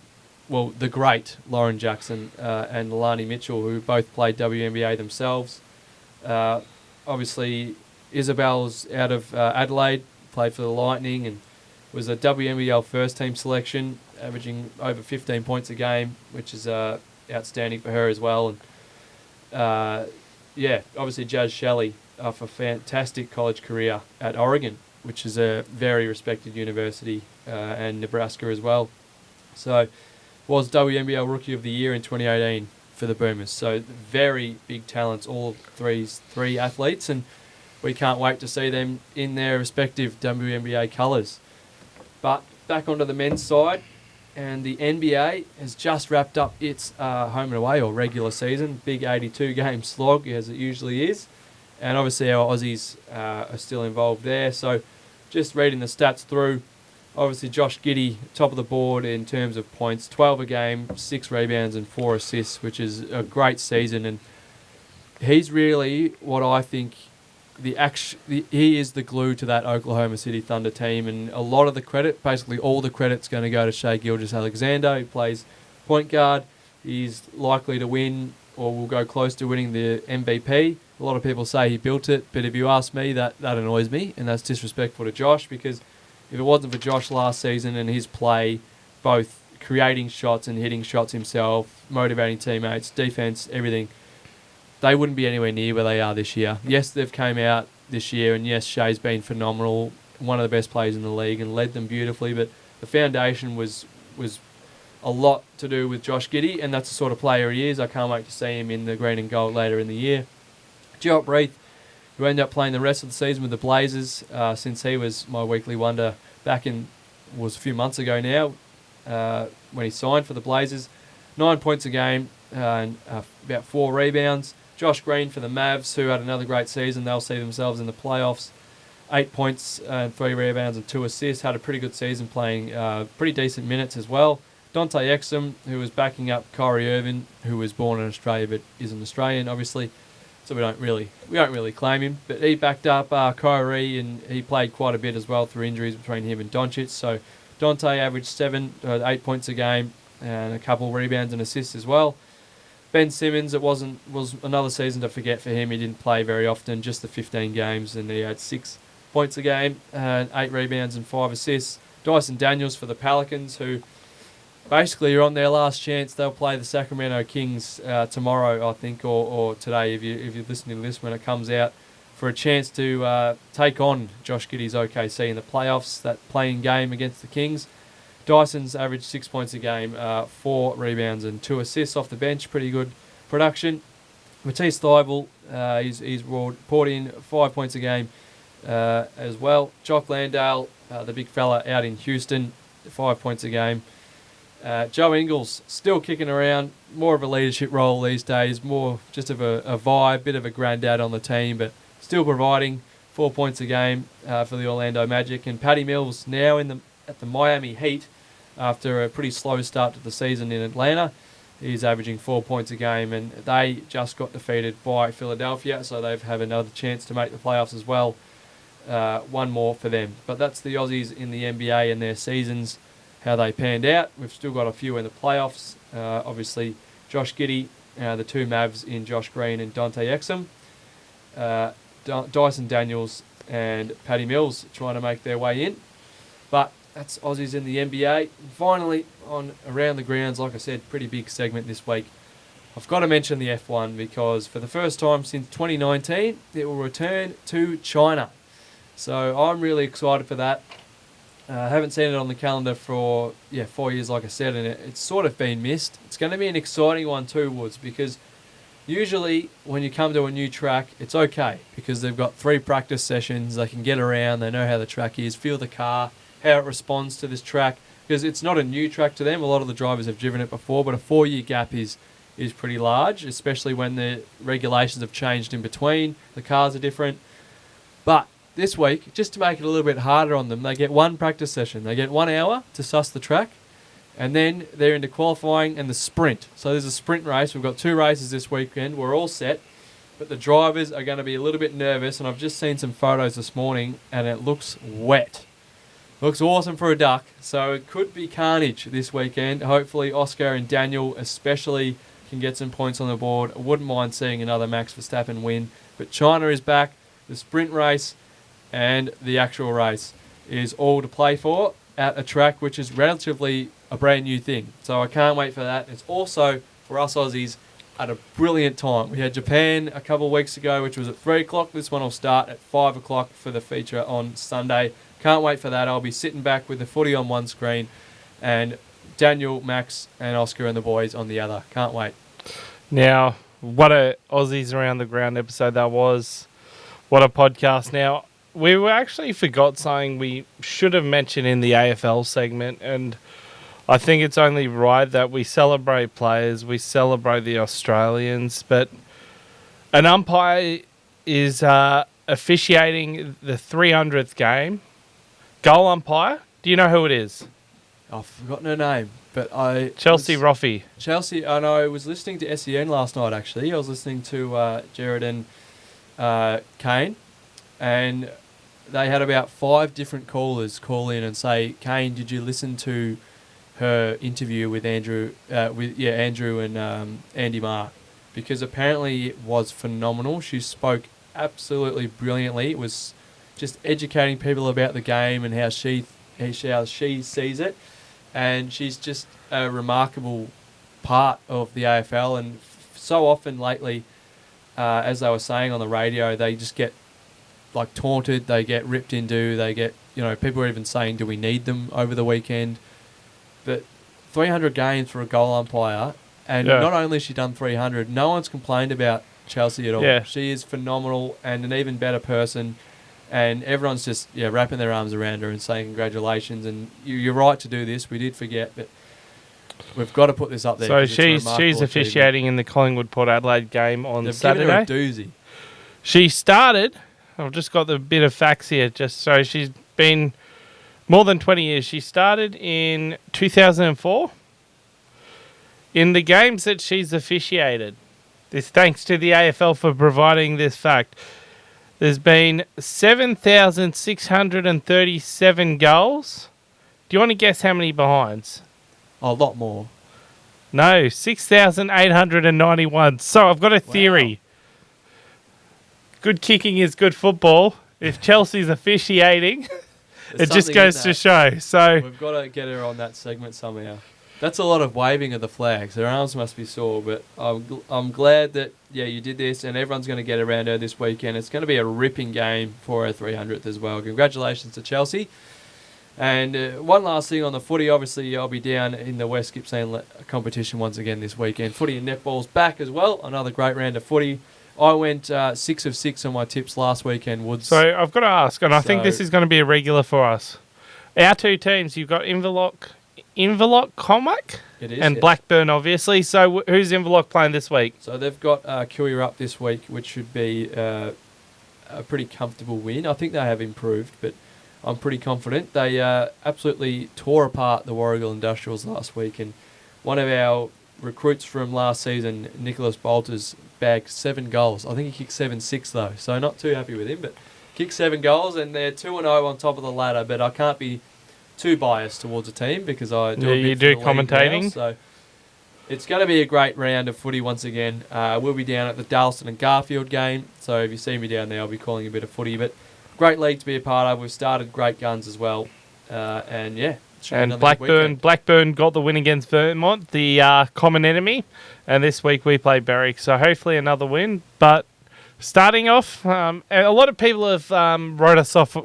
the great Lauren Jackson and Lani Mitchell, who both played WNBA themselves. Obviously, Isabel's out of Adelaide, played for the Lightning, and was a WNBL first-team selection, averaging over 15 points a game, which is outstanding for her as well. And obviously Jazz Shelley off a fantastic college career at Oregon, which is a very respected university, and Nebraska as well. So was WNBL Rookie of the Year in 2018 for the Boomers. So very big talents, all three athletes, and we can't wait to see them in their respective WNBA colours. But back onto the men's side, and the NBA has just wrapped up its home and away or regular season, big 82-game slog as it usually is. And obviously our Aussies are still involved there. So just reading the stats through, obviously Josh Giddey, top of the board in terms of points, 12 a game, 6 rebounds and 4 assists, which is a great season. And he's really what I think he is the glue to that Oklahoma City Thunder team, and a lot of the credit, basically all the credit's going to go to Shai Gilgeous-Alexander, who plays point guard. He's likely to win, or will go close to winning, the MVP. A lot of people say he built it, but if you ask me, that annoys me, and that's disrespectful to Josh, because if it wasn't for Josh last season and his play, both creating shots and hitting shots himself, motivating teammates, defense, everything, they wouldn't be anywhere near where they are this year. Yes, they've came out this year, and yes, Shea's been phenomenal, one of the best players in the league, and led them beautifully. But the foundation was a lot to do with Josh Giddey, and that's the sort of player he is. I can't wait to see him in the green and gold later in the year. Gerald Breath, who ended up playing the rest of the season with the Blazers, since he was my weekly wonder back was a few months ago now, when he signed for the Blazers. 9 points a game and about 4 rebounds. Josh Green for the Mavs, who had another great season. They'll see themselves in the playoffs. 8 points and 3 rebounds and 2 assists. Had a pretty good season, playing pretty decent minutes as well. Dante Exum, who was backing up Kyrie Irving, who was born in Australia but isn't Australian, obviously. So we don't really claim him. But he backed up Kyrie, and he played quite a bit as well through injuries between him and Doncic. So Dante averaged 8 points a game and a couple rebounds and assists as well. Ben Simmons, was another season to forget for him. He didn't play very often, just the 15 games, and he had 6 points a game and 8 rebounds and 5 assists. Dyson Daniels for the Pelicans, who basically are on their last chance. They'll play the Sacramento Kings tomorrow, I think, or today if you're listening to this when it comes out, for a chance to take on Josh Giddey's OKC in the playoffs, that playing game against the Kings. Dyson's averaged 6 points a game, 4 rebounds and 2 assists off the bench. Pretty good production. Matisse Thybulle, he's poured in 5 points a game as well. Jock Landale, the big fella out in Houston, 5 points a game. Joe Ingles, still kicking around, more of a leadership role these days, more just of a vibe, bit of a granddad on the team, but still providing 4 points a game for the Orlando Magic. And Patty Mills now at the Miami Heat after a pretty slow start to the season in Atlanta. He's averaging 4 points a game, and they just got defeated by Philadelphia, so they've had another chance to make the playoffs as well. One more for them. But that's the Aussies in the NBA and their seasons, how they panned out. We've still got a few in the playoffs. Obviously, Josh Giddey, the 2 Mavs in Josh Green and Dante Exum. Dyson Daniels and Patty Mills trying to make their way in. But that's Aussies in the NBA. Finally, on Around the Grounds, like I said, pretty big segment this week. I've got to mention the F1 because for the first time since 2019, it will return to China. So I'm really excited for that. I haven't seen it on the calendar for 4 years, like I said, and it's sort of been missed. It's going to be an exciting one too, Woods, because usually when you come to a new track, it's okay because they've got 3 practice sessions. They can get around. They know how the track is, feel the car, how it responds to this track, because it's not a new track to them. A lot of the drivers have driven it before, but a 4-year gap is pretty large, especially when the regulations have changed in between. The cars are different. But this week, just to make it a little bit harder on them, they get 1 practice session. They get 1 hour to suss the track, and then they're into qualifying and the sprint. So there's a sprint race. We've got 2 races this weekend. We're all set, but the drivers are going to be a little bit nervous, and I've just seen some photos this morning, and it looks wet. Looks awesome for a duck, so it could be carnage this weekend. Hopefully Oscar and Daniel especially can get some points on the board. I wouldn't mind seeing another Max Verstappen win, but China is back. The sprint race and the actual race is all to play for at a track which is relatively a brand new thing. So I can't wait for that. It's also, for us Aussies, at a brilliant time. We had Japan a couple of weeks ago, which was at 3 o'clock. This one will start at 5 o'clock for the feature on Sunday. Can't wait for that. I'll be sitting back with the footy on one screen and Daniel, Max and Oscar and the boys on the other. Can't wait. Now, what a Aussies Around the Ground episode that was. What a podcast. Now, we actually forgot something we should have mentioned in the AFL segment, and I think it's only right that we celebrate players, we celebrate the Australians, but an umpire is officiating the 300th game. Goal umpire. Do you know who it is? I've forgotten her name, but Chelsea Roffey. Chelsea, I know. I was listening to SEN last night, actually. I was listening to Jared and Kane, and they had about 5 different callers call in and say, Kane, did you listen to her interview with Andrew and Andy Marr? Because apparently it was phenomenal. She spoke absolutely brilliantly. It was just educating people about the game and how she sees it. And she's just a remarkable part of the AFL. And so often lately, as they were saying on the radio, they just get like taunted, they get ripped into, they get, people are even saying, do we need them over the weekend? But 300 games for a goal umpire, and not only has she done 300, no one's complained about Chelsea at all. Yeah. She is phenomenal and an even better person, and everyone's just wrapping their arms around her and saying congratulations, and you're right to do this. We did forget, but we've got to put this up there. So she's officiating in the Collingwood Port Adelaide game on Saturday. Given her a doozy. She started. I've just got the bit of facts here. Just so she's been more than 20 years. She started in 2004. In the games that she's officiated, this thanks to the AFL for providing this fact, there's been 7,637 goals. Do you want to guess how many behinds? A lot more. No, 6,891. So I've got a theory. Wow. Good kicking is good football. If Chelsea's officiating, it just goes to show. So we've got to get her on that segment somehow. That's a lot of waving of the flags. Her arms must be sore, but I'm glad that you did this, and everyone's going to get around her this weekend. It's going to be a ripping game for her 300th as well. Congratulations to Chelsea. And one last thing on the footy. Obviously, I'll be down in the West Gippsland competition once again this weekend. Footy and netball's back as well. Another great round of footy. I went 6 of 6 on my tips last weekend, Woods. So I've got to ask, and I think this is going to be a regular for us. Our two teams, you've got Inverloch Comac and Blackburn, obviously. So who's Inverloch playing this week? So they've got Kiwi up this week, which should be a pretty comfortable win. I think they have improved, but I'm pretty confident. They absolutely tore apart the Warragul Industrials last week, and one of our recruits from last season, Nicholas Bolters, bagged 7 goals. I think he kicked 7-6 though, so not too happy with him, but kicked 7 goals, and they're 2-0 on top of the ladder, but I can't be too biased towards a team because I do a bit for the commentating now, so it's going to be a great round of footy once again. We'll be down at the Dalston and Garfield game, so if you see me down there, I'll be calling a bit of footy, but great league to be a part of. We've started great guns as well, and Blackburn got the win against Vermont, the common enemy, and this week we play Berwick, so hopefully another win. But starting off, a lot of people have wrote us off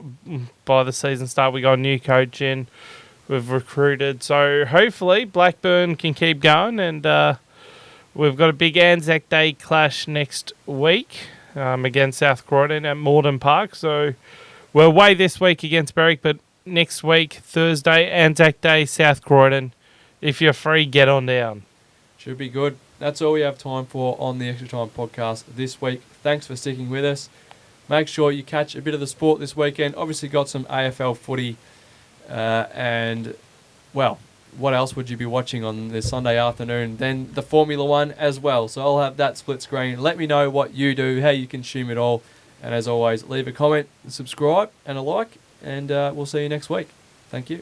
by the season start. We got a new coach in, we've recruited, so hopefully Blackburn can keep going, and we've got a big Anzac Day clash next week against South Croydon at Morden Park, so we're away this week against Berwick, but next week, Thursday, Anzac Day, South Croydon. If you're free, get on down. Should be good. That's all we have time for on the Extra Time podcast this week. Thanks for sticking with us. Make sure you catch a bit of the sport this weekend. Obviously got some AFL footy. And, well, what else would you be watching on this Sunday afternoon? Then the Formula One as well. So I'll have that split screen. Let me know what you do, how you consume it all. And as always, leave a comment, subscribe and a like. And we'll see you next week. Thank you.